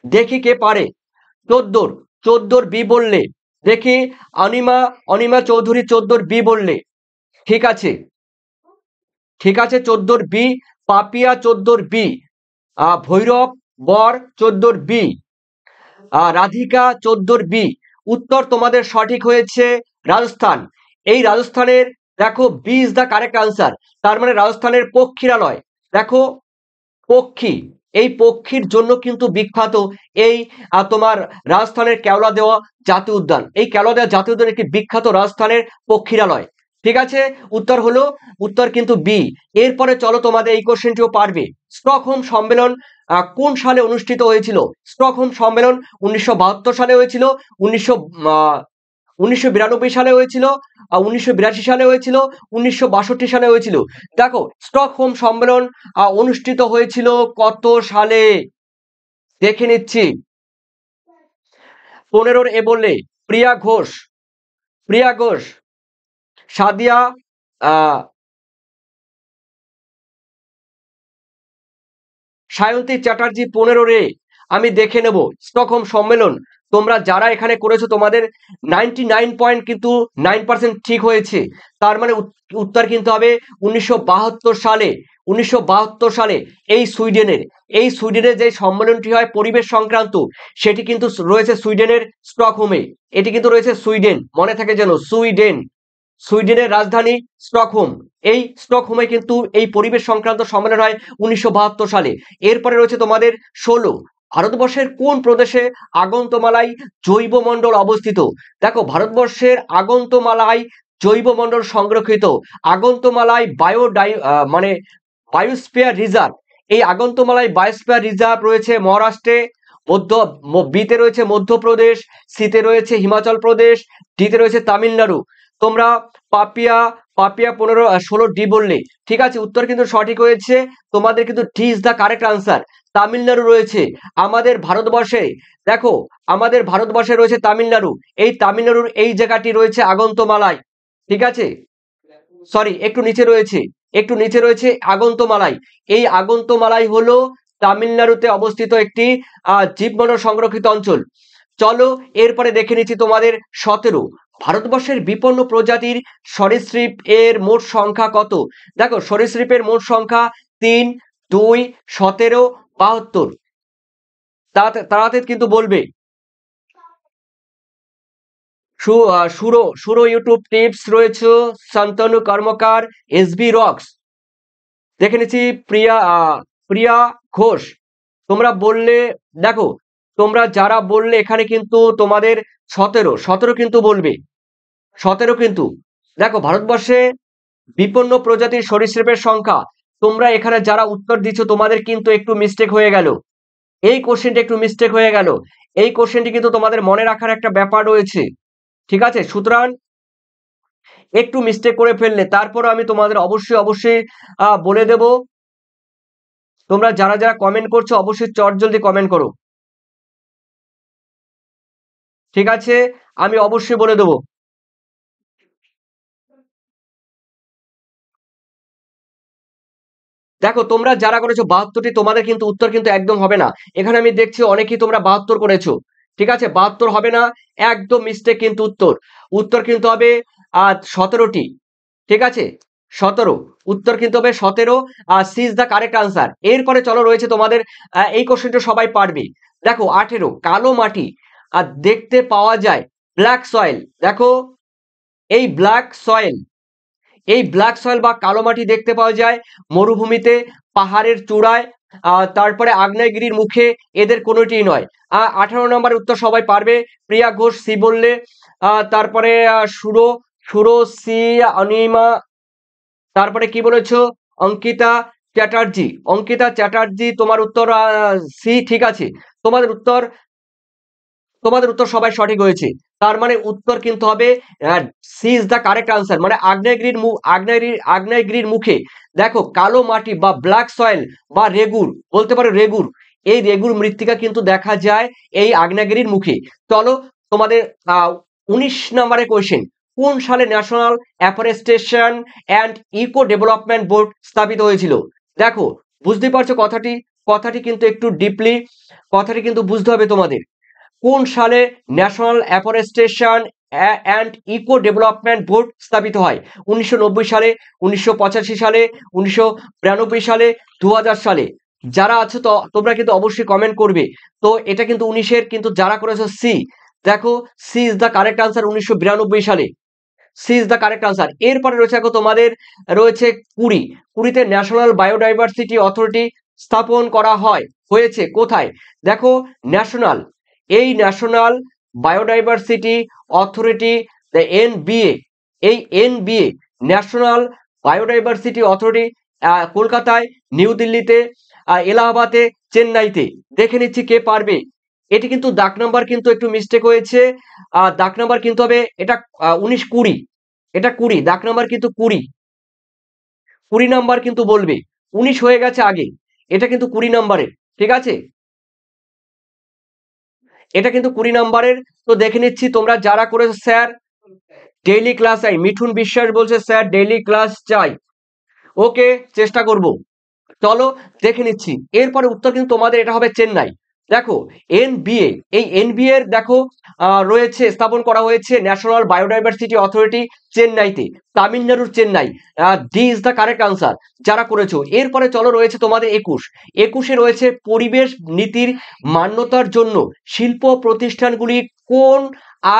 দেখি কে পারে। 14 বি বললে, দেখি অনিমা চৌধুরী 14 বি বললে। ঠিক আছে 14 বি, পাপিয়া 14 বি, ভৈরব বর 14 বি, রাধিকা 14 বি। উত্তর তোমাদের সঠিক হয়েছে রাজস্থান। এই রাজস্থানের দেখো B is the correct answer, তার মানে রাজস্থানের পক্ষীরালয়, দেখো পক্ষী, এই পক্ষীর জন্য কিন্তু বিখ্যাত এই তোমার রাজস্থানের কেওলাদেওয়া জাতীয় উদ্যান। এই কেওলাদেওয়া জাতীয় উদ্যান একটি বিখ্যাত রাজস্থানের পক্ষীরালয়। ঠিক আছে, উত্তর কিন্তু বি। এরপরে চলো তোমাদের এই কোশ্চেনটিও পারবে। স্টকহোম সম্মেলন কোন সালে অনুষ্ঠিত হয়েছিল? স্টকহোম সম্মেলন 1972 সালে হয়েছিল, 1992 সালে হয়েছিল, 1982 সালে হয়েছিল, 1962 সালে হয়েছিল। দেখো স্টকহোম সম্মেলন অনুষ্ঠিত হয়েছিল কত সালে? দেখে নিচ্ছি। 15 এ বললে প্রিয়া ঘোষ, সাদিয়া সায়ন্তী চ্যাটার্জি। 15 রে আমি দেখে নেব স্টকহোম সম্মেলন। তোমরা যারা এখানে করেছো তোমাদের 99.9% ঠিক হয়েছে, তার মানে উত্তর কিন্তু হবে 1972 সালে। 1972 সালে এই সুইডেনের যে সম্মেলনটি হয় পরিবেশ সংক্রান্ত, সেটি কিন্তু রয়েছে সুইডেনের স্টকহোমে। এটি কিন্তু রয়েছে সুইডেন, মনে থাকে যেন সুইডেনের রাজধানী স্টকহোম। এই স্টকহোমে কিন্তু এই পরিবেশ সংক্রান্ত সম্মেলন হয় 1972 সালে। এরপরে রয়েছে তোমাদের 16 ভারতবর্ষের কোন প্রদেশে আগন্তমালাই জৈবমণ্ডল অবস্থিত? দেখো ভারতবর্ষের আগন্তমালাই জৈবমণ্ডল সংরক্ষিত, আগন্তমালাই বায়োস্ফিয়ার রিজার্ভ। এই আগন্তমালাই বায়োস্ফিয়ার রিজার্ভ রয়েছে মহারাষ্ট্রে, বিতে রয়েছে মধ্যপ্রদেশ, সিতে রয়েছে হিমাচল প্রদেশ, ডিতে রয়েছে তামিলনাড়ু। তোমরা পাপিয়া 16 ডি বললে। ঠিক আছে, উত্তর কিন্তু সঠিক হয়েছে, তোমাদের কিন্তু D is the correct answer. Tamil Nadu রয়েছে আমাদের ভারতবর্ষে, দেখো আমাদের ভারতবর্ষে রয়েছে তামিলনাড়ু। এই তামিলনাড়ুর এই জায়গাটি রয়েছে আগন্তমালাই। ঠিক আছে, সরি একটু নিচে রয়েছে, একটু নিচে রয়েছে আগন্তমালাই। এই আগন্তমালাই হলো তামিলনাড়ুতে অবস্থিত একটি জীবমণ্ডল সংরক্ষিত অঞ্চল। চলো এরপরে দেখে নিচ্ছি তোমাদের 17। ভারতবর্ষের বিপন্ন প্রজাতির সরীসৃপ এর মোট সংখ্যা কত? দেখো সরীসৃপের মোট সংখ্যা 3, 2, 17, 72। তাড়াতাড়ি কিন্তু বলবে। সুরো ইউটিউব টিপস রয়েছে, শান্তনু কর্মকার, এসবি রক্স, দেখে নিচ্ছি প্রিয়া ঘোষ। তোমরা বললে, দেখো তোমরা যারা বললে এখানে কিন্তু তোমাদের 17 কিন্তু বলবে, 17 কিন্তু। দেখো ভারতবর্ষে বিপন্ন প্রজাতির সরীসৃপের সংখ্যা, তোমরা এখানে যারা উত্তর দিচ্ছ তোমাদের কিন্তু একটু মিস্টেক হয়ে গেল, এই কোশ্চেনটা একটু মিস্টেক হয়ে গেল। এই কোশ্চেনটি কিন্তু তোমাদের মনে রাখার একটা ব্যাপার রয়েছে, ঠিক আছে? সুতরাং একটু মিস্টেক করে ফেললে তারপর আমি তোমাদের অবশ্যই অবশ্যই বলে দেব। তোমরা যারা যারা কমেন্ট করছো অবশ্যই চটজলদি কমেন্ট করো, ঠিক আছে? আমি অবশ্যই বলে দেবো। দেখো তোমরা যারা করেছো 72টি, তোমাদের কিন্তু উত্তর কিন্তু একদম হবে না। এখানে আমি দেখছি অনেকেই তোমরা 72 করেছো, ঠিক আছে? 72 হবে না, একদম মিস্টেক কিন্তু উত্তর। উত্তর কিন্তু হবে 17টি, ঠিক আছে? 17 উত্তর কিন্তু হবে 17। C is the correct answer. এরপরে চলো রয়েছে তোমাদের এই কোশ্চেনটা সবাই পারবে। দেখো 18, কালো মাটি আর দেখতে পাওয়া যায় ব্ল্যাক সয়েল। দেখো এই ব্ল্যাক সয়েল, এই ব্ল্যাক সয়েল বা কালো মাটি দেখতে পাওয়া যায় মরুভূমিতে, পাহাড়ের চূড়ায়, তারপরে আগ্নেয়গিরির মুখে, এদের কোনোটিই নয়। 18 নম্বর উত্তর সবাই পারবে। প্রিয়া ঘোষ সি বললে, তারপরে সুরো সুরো সি, অনিমা, তারপরে কি বলেছো অঙ্কিতা চ্যাটার্জি, অঙ্কিতা চ্যাটার্জি তোমার উত্তর সি, ঠিক আছে? তোমাদের উত্তর, তোমাদের উত্তর সবাই সঠিক হয়েছে। তার মানে উত্তর কিন্তু হবে C is the correct answer, মানে আগ্নেয়গিরির মুখে দেখো কালো মাটি বা ব্ল্যাক সয়েল বা রেগুর, বলতে পারো রেগুর, এই রেগুর মৃত্তিকা কিন্তু দেখা যায় এই আগ্নেয়গিরির মুখে। চলো তোমাদের 19 নম্বরের কোয়েশ্চেন, কোন সালে national afforestation and eco development board স্থাপিত হয়েছিল? দেখো বুঝতে পারছো কথাটি, কথাটি কিন্তু একটু ডিপলি কথাটি কিন্তু বুঝতে হবে তোমাদের। কোন সালে national afforestation and eco development board স্থাপিত হয়? 1990 সালে, 1985 সালে, 1992 সালে, 2000 সালে? যারা আছো তো তোমরা কিন্তু অবশ্যই কমেন্ট করবে। তো এটা কিন্তু 19-এর, কিন্তু যারা করেছো সি, দেখো C is the correct answer, 1992 সালে C is the correct answer. এরপরে রয়েছে দেখো তোমাদের রয়েছে 20, 20তে ন্যাশনাল বায়োডাইভার্সিটি অথরিটি স্থাপন করা হয়েছে কোথায়? দেখো ন্যাশনাল, এই national biodiversity authority, the NBA, এই এনবিএ ন্যাশনাল বায়োডাইভার্সিটি অথরিটি কলকাতায়, নিউ দিল্লিতে, এলাহাবাদে, চেন্নাইতে। দেখে নিচ্ছি কে পারবে। এটি কিন্তু দাগ নাম্বার কিন্তু একটু মিস্টেক হয়েছে, দাগ নাম্বার কিন্তু হবে এটা 19-20, এটা 20, দাগ নাম্বার কিন্তু 20, 20 নাম্বার কিন্তু বলবে, 19 হয়ে গেছে আগে, এটা কিন্তু 20 নাম্বারের, ঠিক আছে? এটা কিন্তু 20 নাম্বারের। তো দেখে নিচ্ছি তোমরা যারা করেছো, স্যার ডেইলি ক্লাস চাই, মিঠুন বিশ্বাস বলছে স্যার ডেইলি ক্লাস চাই। ওকে, চেষ্টা করব। চলো দেখে নিচ্ছি। এরপরে উত্তর কিন্তু তোমাদের এটা হবে চেন্নাই। দেখো এনবিএ, এই এনবিএ এর দেখো রয়েছে, স্থাপন করা হয়েছে ন্যাশনাল বায়োডাইভার্সিটি অথরিটি চেন্নাইতে, তামিলনাড়ুর Chennai. D is the correct answer যারা করেছো। এরপরে চলো রয়েছে তোমাদের 21, 21-এ রয়েছে পরিবেশ নীতির মান্যতার জন্য শিল্প প্রতিষ্ঠানগুলি কোন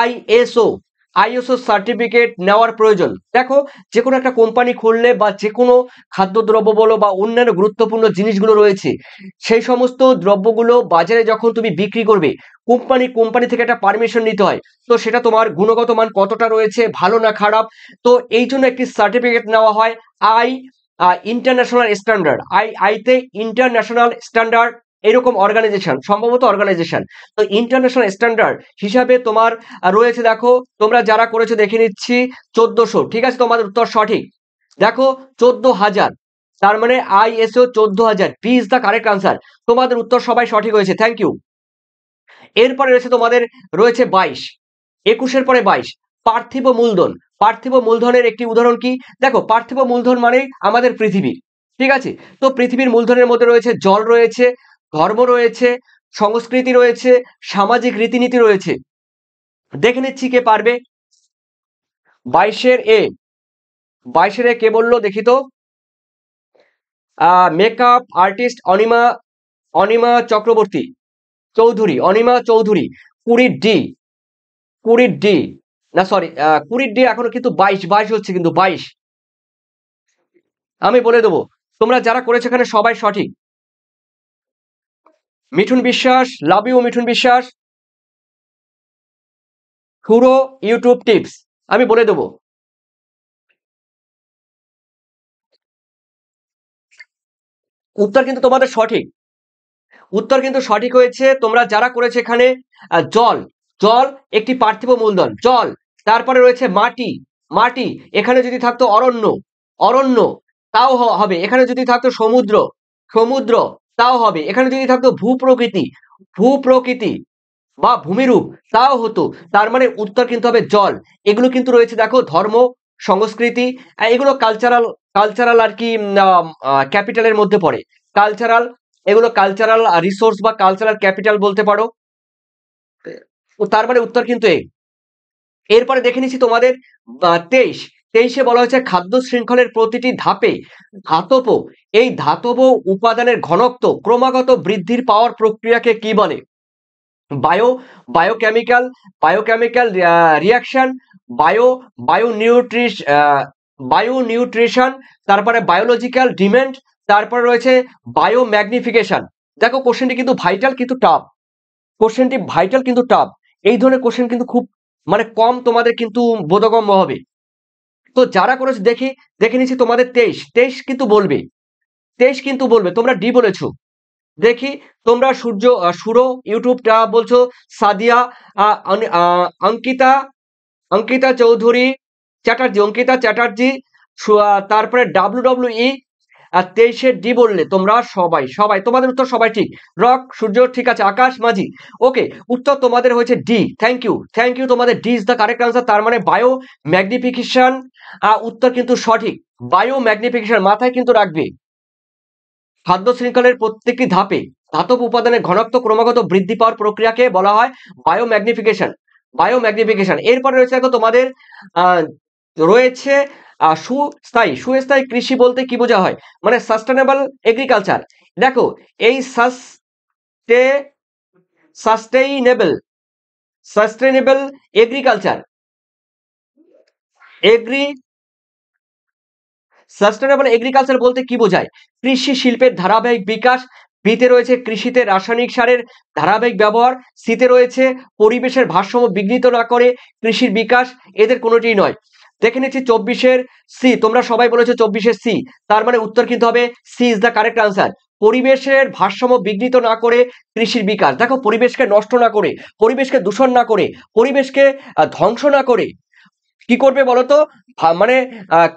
আইএসও আইএসও সার্টিফিকেট নেওয়ার প্রয়োজন? দেখো যে কোনো একটা কোম্পানি খুললে বা যে কোনো খাদ্যদ্রব্য বলো বা অন্যান্য গুরুত্বপূর্ণ জিনিসগুলো রয়েছে, সেই সমস্ত দ্রব্যগুলো বাজারে যখন তুমি বিক্রি করবে, কোম্পানি থেকে একটা পারমিশন নিতে হয়। তো সেটা তোমার গুণগত মান কতটা রয়েছে, ভালো না খারাপ, তো এই জন্য একটি সার্টিফিকেট নেওয়া হয় আই, ইন্টারন্যাশনাল স্ট্যান্ডার্ড, আইতে ইন্টারন্যাশনাল স্ট্যান্ডার্ড, এরকম অর্গানাইজেশন, সম্ভবত অর্গানাইজেশন। তো ইন্টারন্যাশনাল স্ট্যান্ডার্ড হিসাবে তোমার রয়েছে, দেখো তোমরা যারা করেছো দেখে নিচ্ছি 1400, ঠিক আছে? তোমাদের উত্তর সঠিক। দেখো 14,000, তার মানে ISO 14,000, B is the correct answer. তোমাদের উত্তর সবাই সঠিক হয়েছে, থ্যাংক ইউ। এরপরে রয়েছে তোমাদের রয়েছে 22, 21-এর পরে 22, পার্থিব মূলধন পার্থিব মূলধনের একটি উদাহরণ কি? দেখো, পার্থিব মূলধন মানে আমাদের পৃথিবী, ঠিক আছে? তো পৃথিবীর মূলধনের মধ্যে রয়েছে জল, রয়েছে ধর্ম, রয়েছে সংস্কৃতি, রয়েছে সামাজিক রীতিনীতি রয়েছে। দেখে নিচ্ছি কে পারবে। 22-এর এ, 22-এর এ কে বললো দেখি তো? Makeup artist Anima, Anima Chakraborty Chowdhury, Anima Chowdhury. 20-ডি, 20-ডি, না সরি, 20-ডি এখনো কিন্তু 22 হচ্ছে, কিন্তু 22। আমি বলে দেবো, তোমরা যারা করেছো এখানে সবাই সঠিক। মিঠুন বিশ্বাস, লাভ ইউ মিঠুন বিশ্বাস। পুরো ইউটিউব টিপস আমি বলে দেবো। উত্তর কিন্তু তোমাদের সঠিক, উত্তর কিন্তু সঠিক হয়েছে। তোমরা যারা করেছে এখানে জল, জল একটি পার্থিব মূলধন, জল। তারপরে রয়েছে মাটি, মাটি। এখানে যদি থাকতো অরণ্য, অরণ্য, তাও হবে। এখানে যদি থাকতো সমুদ্র, সমুদ্র, তাও হবে। এখানে যদি থাকতো ভূপ্রকৃতি, ভূপ্রকৃতি বা ভূমিরূপ, তাও হতো। তার মানে উত্তর কিন্তু হবে জল। এগুলো কিন্তু রয়েছে দেখো, ধর্ম, সংস্কৃতি, এগুলো কালচারাল, কালচারাল আর কি, ক্যাপিটালের মধ্যে পড়ে। কালচারাল, এগুলো কালচারাল রিসোর্স বা কালচারাল ক্যাপিটাল বলতে পারো। তো তার মানে উত্তর কিন্তু এই। এরপরে দেখে নিচ্ছি তোমাদের 23, 23-এ বলা হয়েছে খাদ্য শৃঙ্খলের প্রতিটি ধাপে ধাতব, এই ধাতব উপাদানের ঘনত্ব ক্রমাগত বৃদ্ধির পাওয়ার প্রক্রিয়াকে কি বলে? Bio, biochemical, biochemical reaction, bio, বায়োনিউট্রিশ, বায়োনিউট্রিশন, তারপরে বায়োলজিক্যাল ডিমেন্ড, তারপরে রয়েছে বায়ো ম্যাগনিফিকেশন। দেখো কোশ্চেনটি কিন্তু ভাইটাল, কিন্তু টাফ, কোশ্চেনটি ভাইটাল কিন্তু টাফ। এই ধরনের কোশ্চেন কিন্তু খুব মানে কম তোমাদের কিন্তু বোধগম্য হবে। তো যারা করেছে দেখি, দেখে নিচ্ছি তোমাদের 23, 23 কিন্তু বলবে, 23 কিন্তু বলবে। তোমরা ডি বলেছো দেখি। তোমরা সূর্য, সুরো ইউটিউবটা বলছো, সাদিয়া, অঙ্কিতা, অঙ্কিতা চৌধুরী চ্যাটার্জি, অঙ্কিতা চ্যাটার্জি, তারপরে ডাব্লিউ আর 23-এর ডি বললে তোমরা সবাই, সবাই তোমাদের উত্তর সবাই ঠিক। রক, সূর্য, ঠিক আছে। আকাশ মাঝি, ওকে, উত্তর তোমাদের হয়েছে D. Thank you, thank you, তোমাদের D is the correct answer. তার মানে বায়ো ম্যাগনিফিকেশন উত্তর কিন্তু সঠিক। বায়ো ম্যাগনিফিকেশন মাথায় কিন্তু রাখবে। খাদ্য শৃঙ্খলের প্রত্যেকটি ধাপে ধাতব উপাদানের ঘনত্ব ক্রমাগত বৃদ্ধি পাওয়ার প্রক্রিয়াকে বলা হয় বায়োম্যাগনিফিকেশন, বায়োম্যাগনিফিকেশন। এরপরে রয়েছে দেখো তোমাদের আহ, রয়েছে সুস্থায়ী, সুস্থায়ী কৃষি বলতে কি বোঝা হয়? মানে সাস্টেনেবল এগ্রিকালচার। দেখো, এই sustainable, sustainable agriculture, agri sustainable agriculture বলতে কি বোঝায়? কৃষি শিল্পের ধারাবাহিক বিকাশ। বিতে রয়েছে কৃষিতে রাসায়নিক সারের ধারাবাহিক ব্যবহার। সিতে রয়েছে পরিবেশের ভারসাম্য বিঘ্নিত না করে কৃষির বিকাশ। এদের কোনোটিই নয়। দেখে নিচ্ছি 24-এর সি, তোমরা সবাই বলেছো 24-এর সি। তার মানে উত্তর কিন্তু হবে C is the correct answer. পরিবেশের ভারসাম্য বিঘ্নিত না করে কৃষির বিকাশ। দেখো, পরিবেশকে নষ্ট না করে, পরিবেশকে দূষণ না করে, পরিবেশকে ধ্বংস না করে কি করবে বলতো? মানে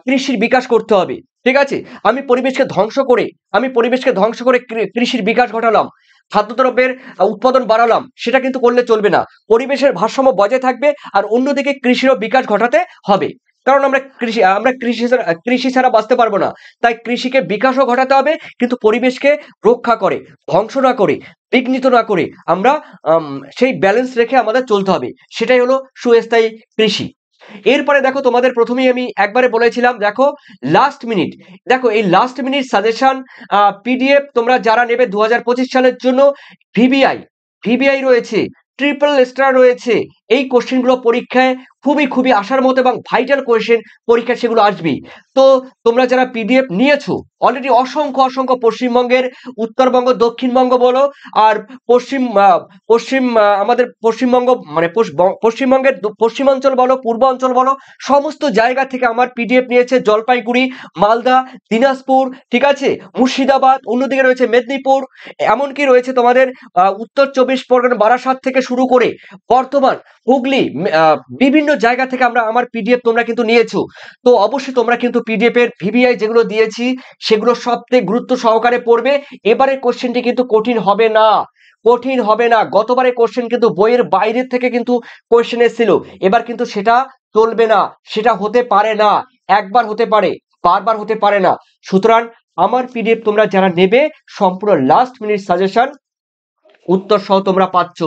কৃষির বিকাশ করতে হবে, ঠিক আছে? আমি পরিবেশকে ধ্বংস করে, আমি পরিবেশকে ধ্বংস করে কৃষির বিকাশ ঘটালাম, খাদ্যদ্রব্যের উৎপাদন বাড়ালাম, সেটা কিন্তু করলে চলবে না। পরিবেশের ভারসাম্য বজায় থাকবে আর অন্যদিকে কৃষিরও বিকাশ ঘটাতে হবে। কারণ আমরা কৃষি ছাড়া বাঁচতে পারবো না। তাই কৃষিকে বিকাশও ঘটাতে হবে, কিন্তু পরিবেশকে রক্ষা করে, ধ্বংস না করে, বিঘ্নিত না করে আমরা সেই ব্যালেন্স রেখে আমাদের চলতে হবে। সেটাই হলো সুস্থায়ী কৃষি। এরপরে দেখো, তোমাদের প্রথমেই আমি একবারে বলেছিলাম, দেখো লাস্ট মিনিট, দেখো এই লাস্ট মিনিট সাজেশন পিডিএফ তোমরা যারা নেবে 2025 সালের জন্য, ভিবিআই, ভিবিআই রয়েছে, ট্রিপল স্টার রয়েছে। এই কোশ্চেনগুলো পরীক্ষায় খুবই খুবই আসার মতো এবং ভাইটাল কোশ্চেন পরীক্ষায় সেগুলো আসবেই। তো তোমরা যারা পিডিএফ নিয়েছো অলরেডি, অসংখ্য অসংখ্য পশ্চিমবঙ্গের, উত্তরবঙ্গ, দক্ষিণবঙ্গ বলো আর পশ্চিম আমাদের পশ্চিমবঙ্গ মানে পশ্চিমবঙ্গের পশ্চিমাঞ্চল বলো, পূর্বাঞ্চল বলো, সমস্ত জায়গা থেকে আমার পিডিএফ নিয়েছে। জলপাইগুড়ি, মালদা, দিনাজপুর, ঠিক আছে, মুর্শিদাবাদ, অন্যদিকে রয়েছে মেদিনীপুর, এমনকি রয়েছে তোমাদের উত্তর 24 পরগনা, বারাসাত থেকে শুরু করে বর্ধমান, হুগলি, বিভিন্ন জায়গা থেকে আমরা আমার পিডিএফ তোমরা কিন্তু নিয়েছো। তো অবশ্যই তোমরা কিন্তু পিডিএফ এর ভিভিআই যেগুলো দিয়েছি সেগুলো সবথেকে গুরুত্ব সহকারে পড়বে। এবারে কোশ্চেনটি কিন্তু কঠিন হবে না, কঠিন হবে না। গতবারে কোশ্চেন কিন্তু বইয়ের বাইরের থেকে কিন্তু কোশ্চেন এসেছিল, এবার কিন্তু সেটা চলবে না, সেটা হতে পারে না, একবার হতে পারে, বারবার হতে পারে না। সুতরাং আমার পিডিএফ তোমরা যারা নেবে সম্পূর্ণ লাস্ট মিনিট সাজেশন উত্তর সহ তোমরা পাচ্ছ,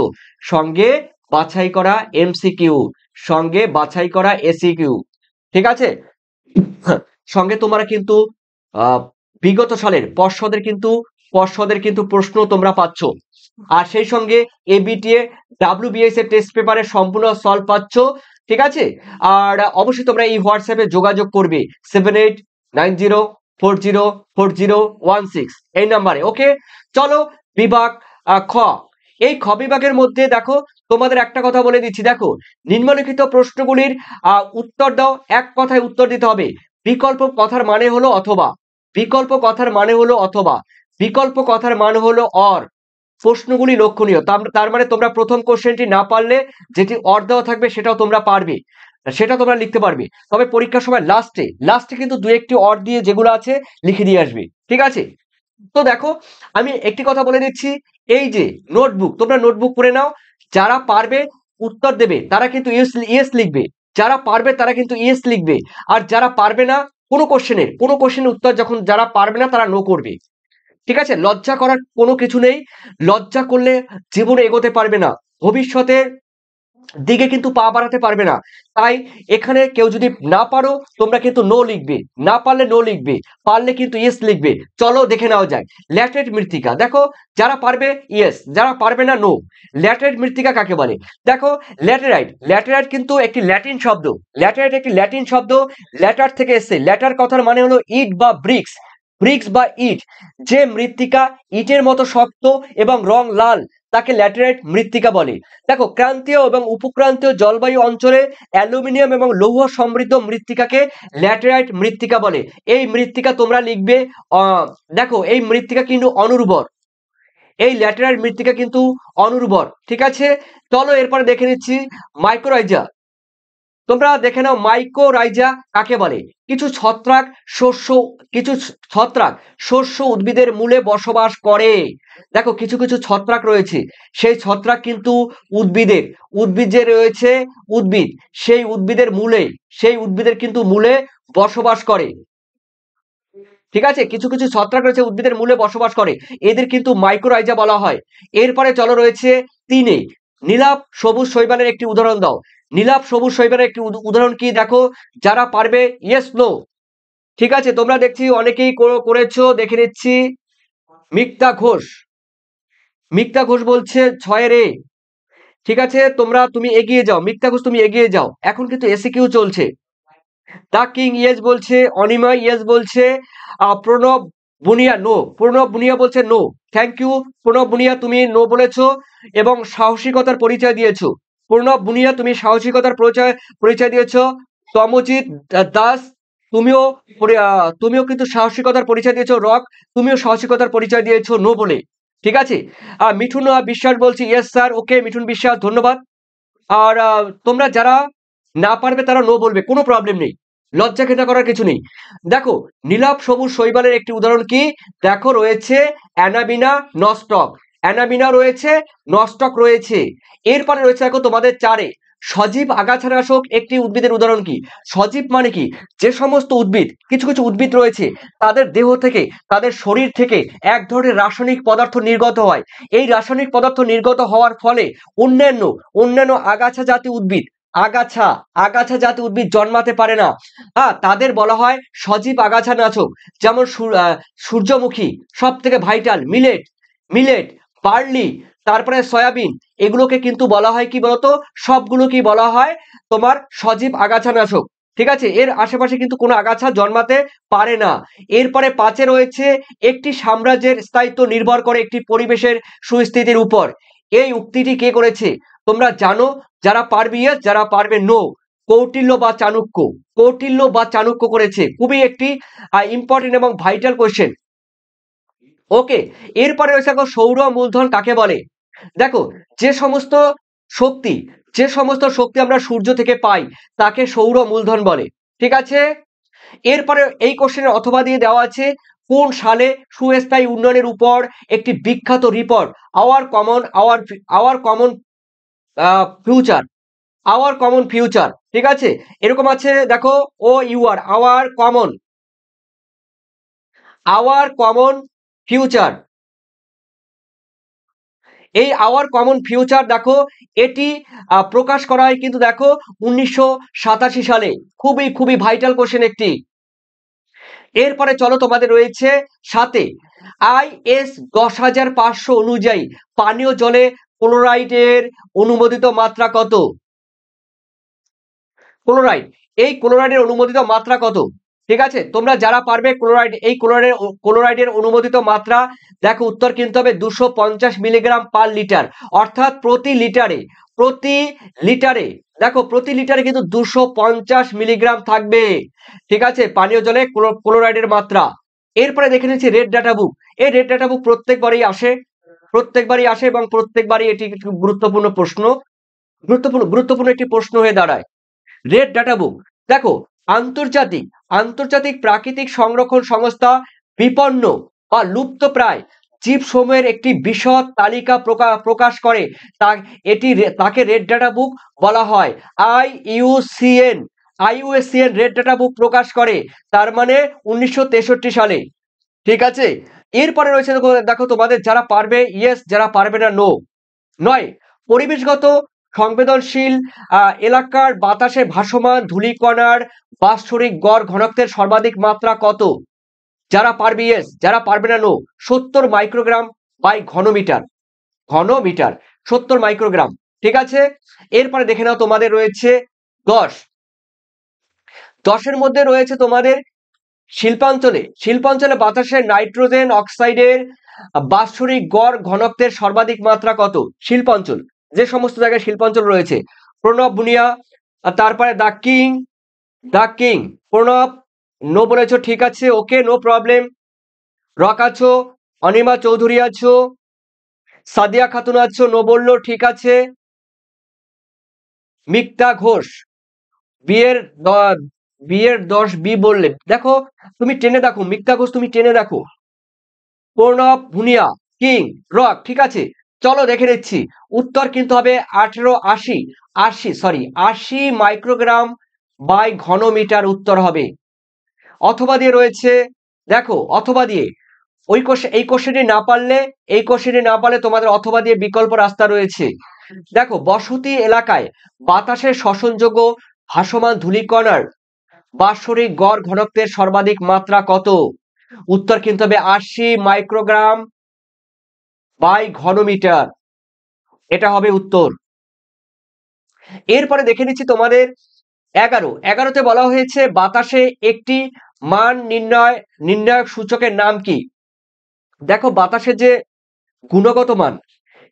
সঙ্গে বাছাই করা এমসিকিউ, সঙ্গে বাছাই করা এসিকিউ, ঠিক আছে। সঙ্গে তোমরা কিন্তু বিগত সালের পর্ষদের কিন্তু প্রশ্ন তোমরা পাচ্ছ, আর সেই সঙ্গে এবিটিএ ডাব্লিউবিএস এর টেস্ট পেপারে সম্পূর্ণ সলভ পাচ্ছ, ঠিক আছে। আর অবশ্যই তোমরা এই হোয়াটসঅ্যাপে যোগাযোগ করবে 7890404016 এই নাম্বারে। ওকে, চলো বিভাগ খ। এই খ বিভাগের মধ্যে দেখো তোমাদের একটা কথা বলে দিচ্ছি, দেখো নিম্নলিখিত প্রশ্নগুলির উত্তর দাও, এক কথায় উত্তর দিতে হবে। বিকল্প কথার মানে হলো অথবা, বিকল্প কথার মানে হলো অথবা, বিকল্প কথার মানে হলো অর। প্রশ্নগুলি লক্ষণীয়, তার মানে তোমরা প্রথম কোশ্চেনটি না পারলে যেটি অর দেওয়া থাকবে সেটাও তোমরা পারবে, সেটা তোমরা লিখতে পারবে। তবে পরীক্ষার সময় লাস্টে কিন্তু দু একটি অর দিয়ে যেগুলো আছে লিখে দিয়ে আসবে, ঠিক আছে। তো দেখো আমি একটি কথা বলে দিচ্ছি, এই যে নোটবুক, তোমরা নোটবুক করে নাও, যারা পারবে উত্তর দেবে তারা কিন্তু ইয়েস লিখবে, যারা পারবে তারা কিন্তু ইয়েস লিখবে, আর যারা পারবে না কোনো কোশ্চেনের উত্তর যখন যারা পারবে না তারা নো করবে, ঠিক আছে। লজ্জা করার কোনো কিছু নেই, লজ্জা করলে জীবনে এগোতে পারবে না, ভবিষ্যতের দিকে কিন্তু পা বাড়াতে পারবে না। তাই এখানে কেউ যদি না পারো তোমরা কিন্তু নো লিখবে, না পারলে নো লিখবে, পারলে কিন্তু ইয়েস লিখবে। চলো দেখে নেওয়া যায় ল্যাটেরাইট মৃত্তিকা। দেখো যারা পারবে ইয়েস, যারা পারবে না নো। ল্যাটেরাইট মৃত্তিকা কাকে বলে? দেখো ল্যাটেরাইট কিন্তু একটি ল্যাটিন শব্দ, ল্যাটেরাইট একটি ল্যাটিন শব্দ, ল্যাটার থেকে এসেছে। ল্যাটার কথার মানে হলো ইট বা ব্রিক্স, ব্রিক্স বা ইট। যে মৃত্তিকা ইটের মতো শক্ত এবং রং লাল তাকে ল্যাটেরাইট মৃত্তিকা বলে। দেখো ক্রান্তীয় এবং উপক্রান্তীয় জলবায়ু অঞ্চলে অ্যালুমিনিয়াম এবং লৌহ সমৃদ্ধ মৃত্তিকাকে ল্যাটেরাইট মৃত্তিকা বলে। এই মৃত্তিকা তোমরা লিখবে দেখো এই মৃত্তিকা কিন্তু অনুর্বর, এই ল্যাটেরাইট মৃত্তিকা কিন্তু অনুর্বর, ঠিক আছে। চলো এরপরে দেখে নিচ্ছি মাইক্রোরাইজা। তোমরা দেখে নাও মাইক্রোরাইজা কাকে বলে। কিছু ছত্রাক শস্য উদ্ভিদের মূলে বসবাস করে। দেখো কিছু কিছু ছত্রাক রয়েছে, সেই ছত্রাক কিন্তু উদ্ভিদ যে রয়েছে উদ্ভিদ, সেই উদ্ভিদের কিন্তু মূলে বসবাস করে, ঠিক আছে। কিছু কিছু ছত্রাক রয়েছে উদ্ভিদের মূলে বসবাস করে, এদের কিন্তু মাইক্রোরাইজা বলা হয়। এরপরে চলো রয়েছে তিনে নীলাভ সবুজ শৈবালের একটি উদাহরণ দাও। নীলাভ সবুজ শৈবালের একটি উদাহরণ কি? দেখো যারা পারবে ইয়েস নো, ঠিক আছে। তোমরা দেখছি অনেকেই করেছো, দেখে নিচ্ছি। মিক্তা ঘোষ বলছে 6 এ, ঠিক আছে। তুমি এগিয়ে যাও, মিক্তা ঘোষ তুমি এগিয়ে যাও, এখন কিন্তু এসিকিউ চলছে। দা কিং ইয়েস বলছে, অনিমা ইয়েস বলছে, প্রণব বুনিয়া বলছে নো। থ্যাংক ইউ প্রণব বুনিয়া, তুমি নো বলেছো এবং সাহসিকতার পরিচয় দিয়েছো। প্রণব বুনিয়া তুমি সাহসিকতার পরিচয় দিয়েছো। তমজিৎ দাস তুমিও কিন্তু সাহসিকতার পরিচয় দিয়েছো। রক তুমিও সাহসিকতার পরিচয় দিয়েছো নো বলে, ঠিক আছে। মিঠুন বিশ্বাস বলছি ইয়েস স্যার, ওকে মিঠুন বিশ্বাস ধন্যবাদ। আর তোমরা যারা না পারবে তারা নো বলবে, কোনো প্রবলেম নেই, লজ্জা খেতা করার কিছু নেই। দেখো নীলাভ সবুজ শৈবালের একটি উদাহরণ কি? দেখো রয়েছে অ্যানাবিনা নস্টক, অ্যানাবিনা রয়েছে, নস্টক রয়েছে। এরপরে রয়েছে দেখো তোমাদের 4 সজীব আগাছানাশক একটি উদ্ভিদের উদাহরণ কি? সজীব মানে কি? যে সমস্ত উদ্ভিদ, কিছু কিছু উদ্ভিদ রয়েছে তাদের দেহ থেকে, তাদের শরীর থেকে এক ধরনের রাসায়নিক পদার্থ নির্গত হয়। এই রাসায়নিক পদার্থ নির্গত হওয়ার ফলে অন্যান্য আগাছা জাতীয় উদ্ভিদ জন্মাতে পারে না, তাদের বলা হয় সজীব আগাছানাশক। যেমন সূর্যমুখী সব থেকে ভাইটাল, মিলেট, বার্লি, তারপরে সয়াবিন, এগুলোকে কিন্তু বলা হয় কি বলতো? সবগুলো কি বলা হয় তোমার সজীব আগাছানাশক, ঠিক আছে। এর আশেপাশে কিন্তু কোনো আগাছা জন্মাতে পারে না। এরপরে 5 রয়েছে একটি সাম্রাজ্যের স্থায়িত্ব নির্ভর করে একটি পরিবেশের সুস্থিতির উপর। এই উক্তিটি কে করেছে তোমরা জানো? যারা পারবে ইয়েস, যারা পারবে নো। কৌটিল্য বা চাণক্য করেছে। খুবই একটি ইম্পর্টেন্ট এবং ভাইটাল কোয়েশ্চেন, ওকে। এরপরে রয়েছে দেখো সৌর মূলধন কাকে বলে। দেখো যে সমস্ত শক্তি আমরা সূর্য থেকে পাই তাকে সৌর মূলধন বলে, ঠিক আছে। এরপরে এই কোশ্চেনের অথবা দিয়ে দেওয়া আছে কোন সালে সুস্থায়ী উন্নয়নের উপর একটি বিখ্যাত রিপোর্ট আওয়ার কমন ফিউচার ঠিক আছে, এরকম আছে দেখো, ও ইউআর আওয়ার কমন ফিউচার, এই আওয়ার কমন ফিউচার দেখো, এটি প্রকাশ করা হয় কিন্তু দেখো 1987 সালে। খুবই খুবই ভাইটাল কোশ্চেন একটি। এরপরে চলো, তোমাদের রয়েছে সাথে IS 10,500 অনুযায়ী পানীয় জলে ক্লোরাইডের অনুমোদিত মাত্রা কত? ক্লোরাইডের অনুমোদিত মাত্রা কত? ঠিক আছে, তোমরা যারা পারবে ক্লোরাইডের অনুমোদিত মাত্রা দেখো, উত্তর কিন্তু হবে 250 মিলিগ্রাম পার লিটার, অর্থাৎ প্রতি লিটারে দেখো, প্রতি লিটারে কিন্তু 250 মিলিগ্রাম থাকবে। ঠিক আছে, পানীয় জলে ক্লোরাইডের মাত্রা। এরপরে দেখে নিচ্ছি রেড ডাটা বুক। এই রেড ডাটা বুক প্রত্যেকবারই আসে এবং প্রত্যেকবারই এটি গুরুত্বপূর্ণ একটি প্রশ্ন হয়ে দাঁড়ায়। রেড ডাটা বুক দেখো, আন্তর্জাতিক প্রাকৃতিক সংরক্ষণ সংস্থা বিপন্ন বা লুপ্তপ্রায় জীবসমূহের একটি বিশদ তালিকা প্রকাশ করে, তাকে রেড ডাটা বুক বলা হয়। IUCN রেড ডাটা বুক প্রকাশ করে, তার মানে 1963 সালে। ঠিক আছে, এরপরে রয়েছে দেখো, তোমাদের যারা পারবে ইয়েস, যারা পারবে না নো। নয়, পরিবেশগত সংবেদনশীল এলাকার বাতাসে ভাসমান ধূলিকণার বাৎসরিক গড় ঘনত্বের সর্বাধিক মাত্রা কত? যারা পারবে ইয়েস, যারা পারবে না নো। 70 মাইক্রোগ্রাম বাই ঘনমিটার, 70 মাইক্রোগ্রাম। ঠিক আছে, এরপরে দেখে নাও, তোমাদের রয়েছে 10 মধ্যে রয়েছে তোমাদের শিল্পাঞ্চলে বাতাসের নাইট্রোজেন অক্সাইডের বাৎসরিক গড় ঘনত্বের সর্বাধিক মাত্রা কত? শিল্পাঞ্চল, যে সমস্ত জায়গায় শিল্পাঞ্চল রয়েছে। প্রণব বুনিয়া, আর তারপরে দা কিং প্রণব, নো বলেছো, ঠিক আছে, ওকে, নো প্রবলেম। রক আছো, অনিমা চৌধুরী আছো, সাদিয়া খাতুন আছো, নো বললো, ঠিক আছে। মিক্তা ঘোষ, বিয়ের 10 বি বললে, দেখো তুমি টেনে দেখো, মিক্তা ঘোষ তুমি টেনে দেখো। প্রণব ভুনিয়া, কিং, রক, ঠিক আছে। চলো দেখে নিচ্ছি, উত্তর কিন্তু হবে 80 মাইক্রোগ্রাম বাই ঘনমিটার উত্তর হবে। অথবা দিয়ে রয়েছে, দেখো অথবা দিয়ে এই কোশ্চেনটি না পারলে তোমাদের অথবা দিয়ে বিকল্প রাস্তা রয়েছে। দেখো, বসতি এলাকায় বাতাসের শ্বসনযোগ্য ভাসমান ধূলিকণার বাৎসরিক গড় ঘনত্বের সর্বাধিক মাত্রা কত? উত্তর কিন্তু হবে 80 মাইক্রোগ্রাম বাই ঘনমিটার, এটা হবে উত্তর। এরপরে দেখে নিচ্ছি তোমাদের 11তে বলা হয়েছে বাতাসে একটি মান নির্ণায়ক সূচকের নাম কি? দেখো, বাতাসের যে গুণগত মান,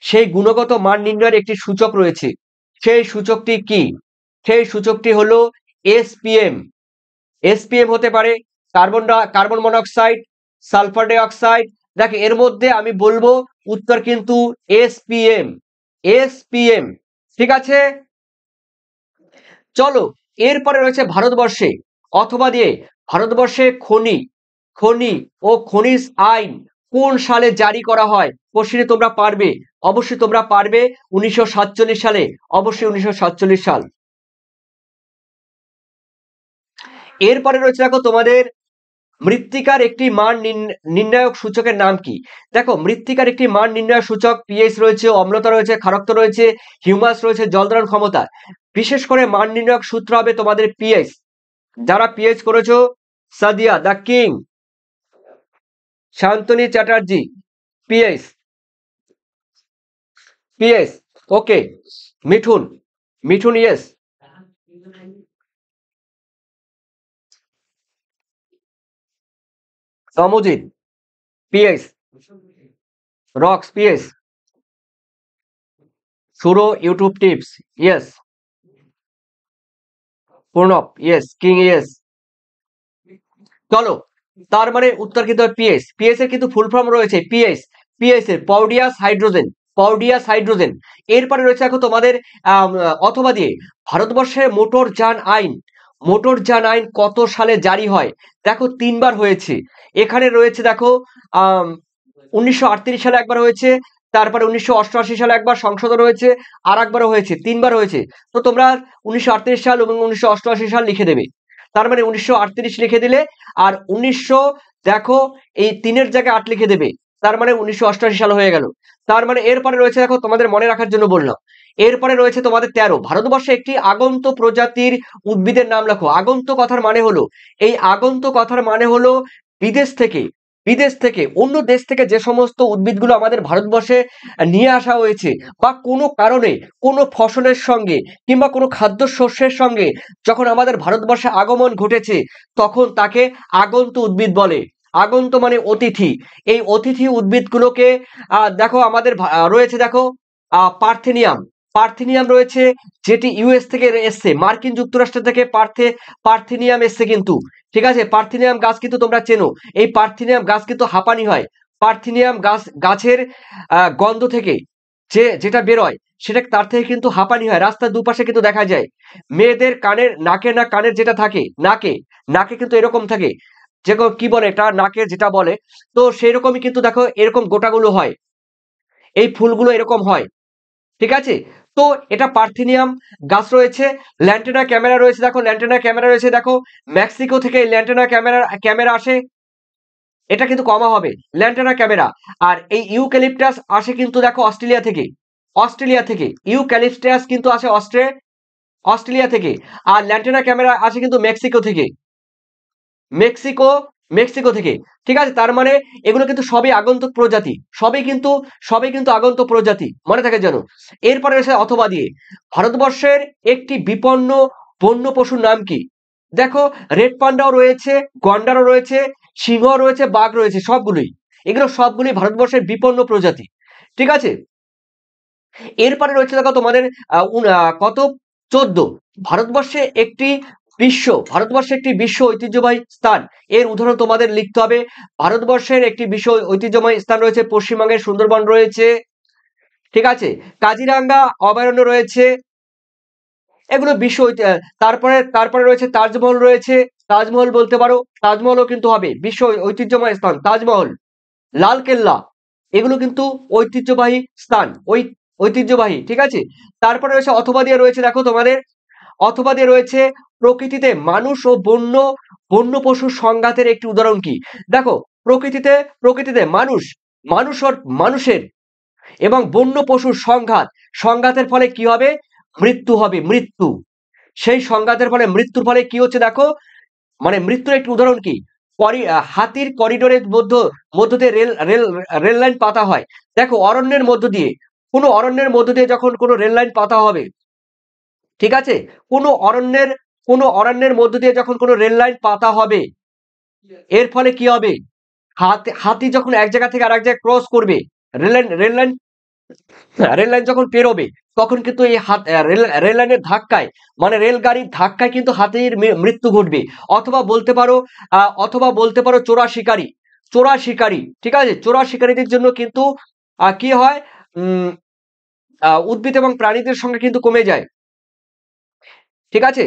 সেই গুণগত মান নির্ণয়ের একটি সূচক রয়েছে। সেই সূচকটি কি? সেই সূচকটি হলো SPM হতে পারে carbon monoxide, sulphur die oxide. দেখো, এর মধ্যে আমি বলবো উত্তর কিন্তু SPM। ঠিক আছে, চলো এরপরে রয়েছে ভারতবর্ষে অথবা দিয়ে ভারতবর্ষে খনি ও খনিজ আইন কোন সালে জারি করা হয়? কোশ্চেনে তোমরা পারবে, অবশ্যই তোমরা পারবে, 1947 সালে, অবশ্যই 1947 সাল। এরপরে রয়েছে দেখো, তোমাদের মৃত্তিকার একটি মান নির্ণায়ক সূচকের নাম কি? দেখো, মৃত্তিকার একটি মান নির্ণায়ক সূচক পিএইচ রয়েছে, অম্লতা রয়েছে, ক্ষারকত্ব রয়েছে, হিউমাস রয়েছে, জল ধারণ ক্ষমতা। বিশেষ করে মান নির্ণায়ক সূত্র হবে তোমাদের পিএইচ। যারা পিএইচ করেছো, Sadia, the king, Shantoni Chatterjee, pH, okay. Mithun yes. Somjit, pH. Rocks, pH. Suro, YouTube tips, yes. Pranab, yes. King, yes. চলো, তার মানে উত্তর কিন্তু পিএইচ এর কিন্তু ফুল ফর্ম রয়েছে পিএইচ এর পাউডিয়াস হাইড্রোজেন। এরপরে রয়েছে দেখো তোমাদের অথবা দিয়ে ভারতবর্ষের মোটর যান আইন মোটরযান আইন কত সালে জারি হয়? দেখো ৩ বার হয়েছে। এখানে রয়েছে দেখো ১৯৩৮ সালে একবার হয়েছে, তারপরে ১৯৮৮ সালে একবার সংশোধন হয়েছে, আরেকবারও হয়েছে, ৩ বার হয়েছে। তো তোমরা ১৯৩৮ সাল এবং ১৯৮৮ সাল লিখে দেবে। তার মানে ১৯৩৮ লিখে দিলে, আর ১৯০০ দেখো এই ৩ এর জায়গায় ৮ লিখে দেবে। তার মানে ১৯৮৮ সাল হয়ে গেল। তার মানে এরপরে রয়েছে দেখো, তোমাদের মনে রাখার জন্য বললাম। এরপরে রয়েছে তোমাদের ১৩, ভারতবর্ষে একটি আগন্ত প্রজাতির উদ্ভিদের নাম লেখো। আগন্ত কথার মানে হলো, এই আগন্ত কথার মানে হলো বিদেশ থেকে অন্য দেশ থেকে যে সমস্ত উদ্ভিদগুলো আমাদের ভারতবর্ষে নিয়ে আসা হয়েছে, বা কোনো কারণে কোনো ফসলের সঙ্গে কিংবা কোনো খাদ্যশস্যের সঙ্গে যখন আমাদের ভারতবর্ষে আগমন ঘটেছে, তখন তাকে আগন্ত উদ্ভিদ বলে। আগন্ত মানে অতিথি। এই অতিথি উদ্ভিদগুলোকে দেখো আমাদের রয়েছে দেখো পার্থেনিয়াম রয়েছে, যেটি ইউএস থেকে এসছে, মার্কিন যুক্তরাষ্ট্র থেকে পার্থেনিয়াম এসছে কিন্তু। ঠিক আছে, পার্থেনিয়াম গাছ কিন্তু তোমরা চেনো। এই পার্থেনিয়াম গাছ কিন্তু হাঁপানি হয়। পার্থেনিয়াম গাছের গন্ধ থেকে যেটা বেরোয়, সেটা তার থেকে কিন্তু হাঁপানি হয়। রাস্তার দুপাশে কিন্তু দেখা যায়। মেয়েদের কানের যেটা থাকে, নাকে কিন্তু এরকম থাকে, যে কি বলে এটা, নাকের যেটা বলে, তো সেই রকমই কিন্তু দেখো এরকম গোটাগুলো হয়, এই ফুলগুলো এরকম হয়। ঠিক আছে, তো এটা পার্থেনিয়াম গাছ রয়েছে। ল্যান্টেনা ক্যামেরা রয়েছে, দেখো ল্যান্টেনা ক্যামেরা রয়েছে, দেখো মেক্সিকো থেকে ল্যান্টেনা ক্যামেরা আসে। এটা কিন্তু কমা হবে, ল্যান্টেনা ক্যামেরা। আর এই ইউক্যালিপটাস আসে কিন্তু দেখো অস্ট্রেলিয়া থেকে ইউক্যালিপটাস কিন্তু আসে অস্ট্রেলিয়া থেকে। আর ল্যান্টেনা ক্যামেরা আসে কিন্তু মেক্সিকো মেক্সিকো থেকে। ঠিক আছে, তার মানে এগুলো কিন্তু সবই আগন্তুক প্রজাতি, সবই কিন্তু আগন্তুক প্রজাতি, মনে থাকে যেন। এরপরে এসে অথবা দিয়ে, ভারতবর্ষের একটি বিপন্ন বন্য পশুর নাম কি? দেখো রেড পান্ডাও রয়েছে, গন্ডারও রয়েছে, সিংহ রয়েছে, বাঘ রয়েছে, এগুলো সবগুলি ভারতবর্ষের বিপন্ন প্রজাতি। ঠিক আছে, এরপরে রয়েছে দেখো তোমাদের কত ১৪, ভারতবর্ষে একটি বিশ্ব ঐতিহ্যবাহী স্থান। এর উদাহরণ তোমাদের লিখতে হবে। ভারতবর্ষের একটি বিশ্ব ঐতিহ্যবাহী স্থান রয়েছে, পশ্চিমবঙ্গের সুন্দরবন রয়েছে। ঠিক আছে, কাজিরাঙ্গা অভয়ারণ্য রয়েছে, এগুলো তারপরে রয়েছে তাজমহল রয়েছে, তাজমহল বলতে পারো, তাজমহলও কিন্তু হবে বিশ্ব ঐতিহ্যবাহী স্থান। তাজমহল, লালকেল্লা, এগুলো কিন্তু ঐতিহ্যবাহী স্থান, ঐতিহ্যবাহী। ঠিক আছে, তারপরে রয়েছে অথবা দিয়ে রয়েছে, দেখো তোমাদের অথবা দিয়ে রয়েছে প্রকৃতিতে মানুষ ও বন্য পশুর সংঘাতের একটি উদাহরণ কি? দেখো প্রকৃতিতে মানুষের এবং বন্য পশুর সংঘাতের ফলে কি হবে? মৃত্যু। সেই সংঘাতের ফলে মৃত্যুর ফলে কি হচ্ছে দেখো, মানে মৃত্যুর একটি উদাহরণ কি? হাতির করিডোরের মধ্য দিয়ে রেল লাইন পাতা হয়। দেখো অরণ্যের মধ্য দিয়ে যখন কোনো রেল লাইন পাতা হবে, ঠিক আছে, কোনো অরণ্যের মধ্য দিয়ে যখন কোনো রেল লাইন পাতা হবে, এর ফলে কি হবে? হাতি যখন এক জায়গা থেকে আরেক জায়গায় ক্রস করবে, রেল লাইন যখন পেরোবে, তখন কিন্তু এই রেল লাইনের ধাক্কায়, মানে রেলগাড়ির ধাক্কায় কিন্তু হাতির মৃত্যু ঘটবে। অথবা বলতে পারো চোরা শিকারী। ঠিক আছে, চোরা শিকারীদের জন্য কিন্তু কি হয়, উদ্ভিদ এবং প্রাণীদের সংখ্যা কিন্তু কমে যায়। ঠিক আছে,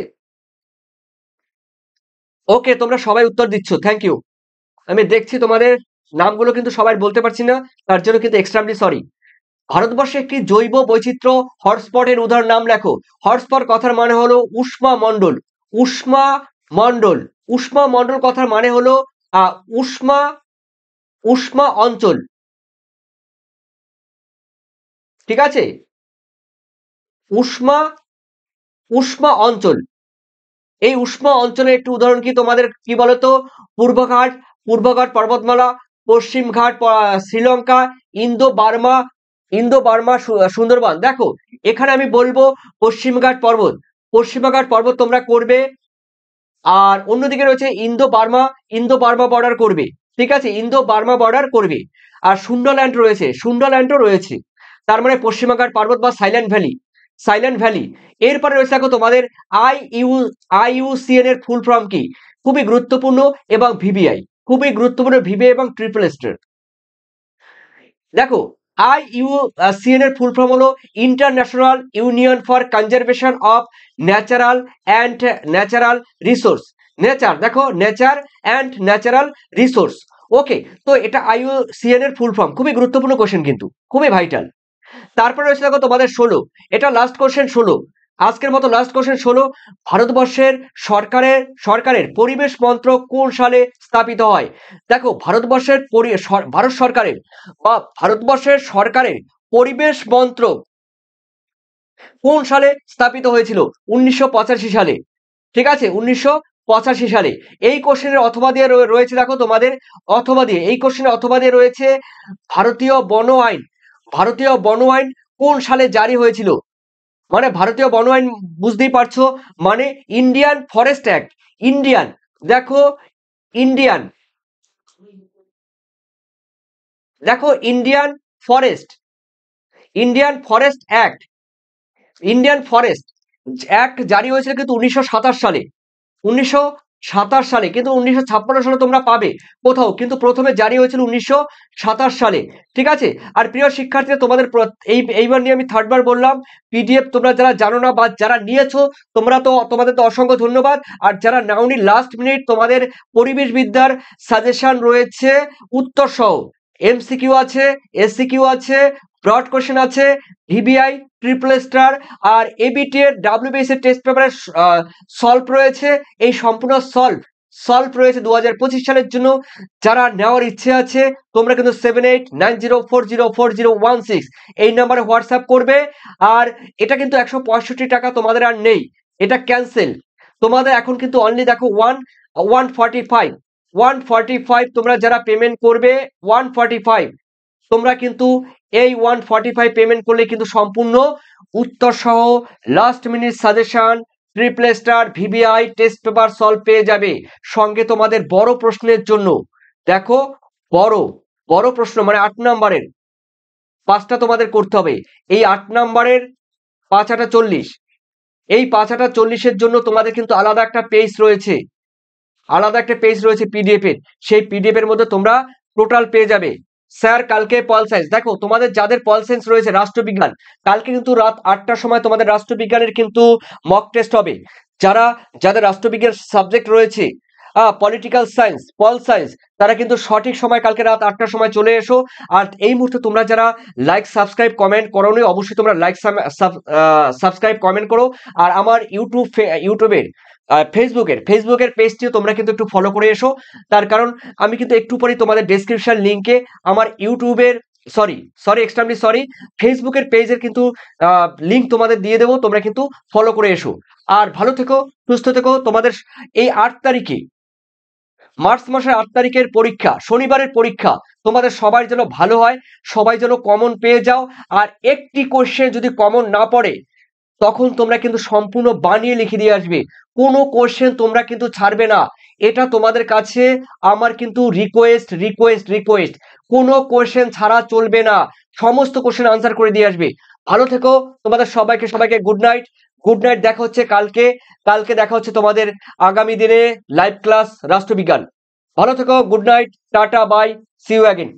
ওকে, তোমরা সবাই উত্তর দিচ্ছ, থ্যাংক ইউ। আমি দেখছি তোমাদের নামগুলো কিন্তু সবাই বলতে পারছি না, তার জন্য কিন্তু এক্সট্রিমলি সরি। ভারতবর্ষে একটি জৈব বৈচিত্র্য হটস্পটের উদাহরণ নাম লেখো। হটস্পট কথার মানে হলো উষ্মা মণ্ডল। উষ্মা মণ্ডল কথার মানে হলো উষ্মা উষ্মা অঞ্চল। ঠিক আছে, উষ্মা অঞ্চল। এই উষ্মা অঞ্চলের একটি উদাহরণ কি তোমাদের কি বলতো? পূর্বঘাট পর্বতমালা, পশ্চিম ঘাট শ্রীলঙ্কা, ইন্দো বার্মা সুন্দরবন। দেখো এখানে আমি বলবো পশ্চিমঘাট পর্বত তোমরা করবে। আর অন্যদিকে রয়েছে ইন্দো বার্মা বর্ডার করবে। ঠিক আছে, ইন্দো বার্মা বর্ডার করবে। আর সুন্ডরল্যান্ডও রয়েছে। তার মানে পশ্চিমঘাট পর্বত বা সাইলেন্ট ভ্যালি। এরপরে রয়েছে দেখো তোমাদের IUCN এর ফুল ফর্ম কি? খুবই গুরুত্বপূর্ণ, এবং ভিভিআই এবং ট্রিপল স্টার। দেখো IUCN এর ফুল ফর্ম হলো international union for conservation of natural and natural resource. Nature, দেখো নেচার অ্যান্ড ন্যাচারাল রিসোর্স। ওকে, তো এটা IUCN এর ফুল ফর্ম, খুবই গুরুত্বপূর্ণ কোশ্চেন, কিন্তু খুবই ভাইটাল। তারপরে রয়েছে দেখো তোমাদের 16, এটা লাস্ট কোশ্চেন 16, আজকের মতো লাস্ট কোশ্চেন 16। ভারতবর্ষের সরকারের পরিবেশ মন্ত্রক কোন সালে স্থাপিত হয়? দেখো ভারত সরকারের বা ভারতবর্ষের সরকারের পরিবেশ মন্ত্রক কোন সালে স্থাপিত হয়েছিল? 1985 সালে। ঠিক আছে, 1985 সালে। এই কোশ্চেনের অথবা দিয়ে রয়েছে, দেখো তোমাদের অথবা দিয়ে, এই কোশ্চেনের অথবা দিয়ে রয়েছে ভারতীয় বন আইন। ভারতীয় বন আইন কোন সালে জারি হয়েছিল? মানে ভারতীয় বন আইন বুঝতেই পারছো, মানে ইন্ডিয়ান ফরেস্ট অ্যাক্ট। ইন্ডিয়ান, দেখো ইন্ডিয়ান, দেখো Indian forest act, Indian forest act জারি হয়েছিল কিন্তু 1927 সালে। 1927 সালে, কিন্তু 1956 সালে তোমরা পাবে কোথাও, কিন্তু প্রথমে জারি হয়েছিল 1927 সালে। ঠিক আছে। আর প্রিয় শিক্ষার্থীরা, তোমাদের এইবার নিয়ে আমি থার্ডবার বললাম, পিডিএফ তোমরা যারা জানো না বা যারা নিয়েছো তোমাদের তো অসংখ্য ধন্যবাদ। আর যারা নাওনি, লাস্ট মিনিট তোমাদের পরিবেশবিদ্যার সাজেশন রয়েছে উত্তর সহ, MCQ আছে, SCQ আছে, ব্রড কোশ্চেন আছে, VBI, ট্রিপল স্টার আর ABT এর WBS এর টেস্ট পেপারের সলভ রয়েছে। এই সম্পূর্ণ সলভ রয়েছে 2025 সালের জন্য। যারা নেওয়ার ইচ্ছে আছে তোমরা কিন্তু 7890404016 এই নাম্বারে হোয়াটসঅ্যাপ করবে। আর এটা কিন্তু 165 টাকা তোমাদের আর নেই, এটা ক্যান্সেল। তোমাদের এখন কিন্তু অনলি দেখো 145 তোমরা যারা পেমেন্ট করবে 145, তোমরা কিন্তু এই 145 পেমেন্ট করলে কিন্তু সম্পূর্ণ উত্তর সহ last minute suggestion, triple star, VBI test paper solve পেয়ে যাবে। সঙ্গে তোমাদের বড় প্রশ্নের জন্য দেখো, বড় প্রশ্ন মানে 8 নাম্বারের 5টা তোমাদের করতে হবে। এই 8 নাম্বারের 5-8-40, এই 5-8-40 জন্য তোমাদের কিন্তু আলাদা একটা পেজ রয়েছে, PDF এর। সেই PDF এর মধ্যে তোমরা টোটাল পেয়ে যাবে। স্যার কালকে পল সায়েন্স, দেখো তোমাদের যাদের পল সায়েন্স রয়েছে রাষ্ট্রবিজ্ঞান, কালকে কিন্তু রাত 8টার সময় তোমাদের রাষ্ট্রবিজ্ঞানের কিন্তু মক টেস্ট হবে। যাদের রাষ্ট্রবিজ্ঞান সাবজেক্ট রয়েছে, পলিটিক্যাল সায়েন্স, পল সায়েন্স, তারা কিন্তু সঠিক সময় কালকে রাত 8টার সময় চলে এসো। আর এই মুহূর্তে তোমরা যারা লাইক সাবস্ক্রাইব কমেন্ট করোনি, অবশ্যই তোমরা লাইক সাবস্ক্রাইব কমেন্ট করো। আর আমার ইউটিউবের ফেসবুকের পেজটিও তোমরা কিন্তু একটু ফলো করে এসো। তার কারণ আমি কিন্তু একটু পরেই তোমাদের ডেসক্রিপশন লিঙ্কে আমার ইউটিউবের ফেসবুকের পেজের কিন্তু লিঙ্ক তোমাদের দিয়ে দেবো, তোমরা কিন্তু ফলো করে এসো। আর ভালো থেকো, সুস্থ থেকো। তোমাদের এই 8 তারিখে, মার্চ মাসের 8 তারিখের পরীক্ষা, শনিবারের পরীক্ষা, তোমাদের সবার যেন ভালো হয়, সবাই যেন কমন পেয়ে যাও। আর একটি কোশ্চেন যদি কমন না পড়ে, তখন তোমরা কিন্তু সম্পূর্ণ বানিয়ে লিখে দিয়ে আসবে, কোনো কোশ্চেন তোমরা কিন্তু ছাড়বে না। এটা তোমাদের কাছে আমার কিন্তু রিকোয়েস্ট, কোনো কোশ্চেন ছাড়া চলবে না, সমস্ত কোশ্চেন আনসার করে দিয়ে আসবে। ভালো থেকো, তোমাদের সবাইকে গুড নাইট। দেখা হচ্ছে কালকে দেখা হচ্ছে তোমাদের আগামী দিনে লাইভ ক্লাস রাষ্ট্রবিজ্ঞান। ভালো থেকো, good night, tata, bye, see you again.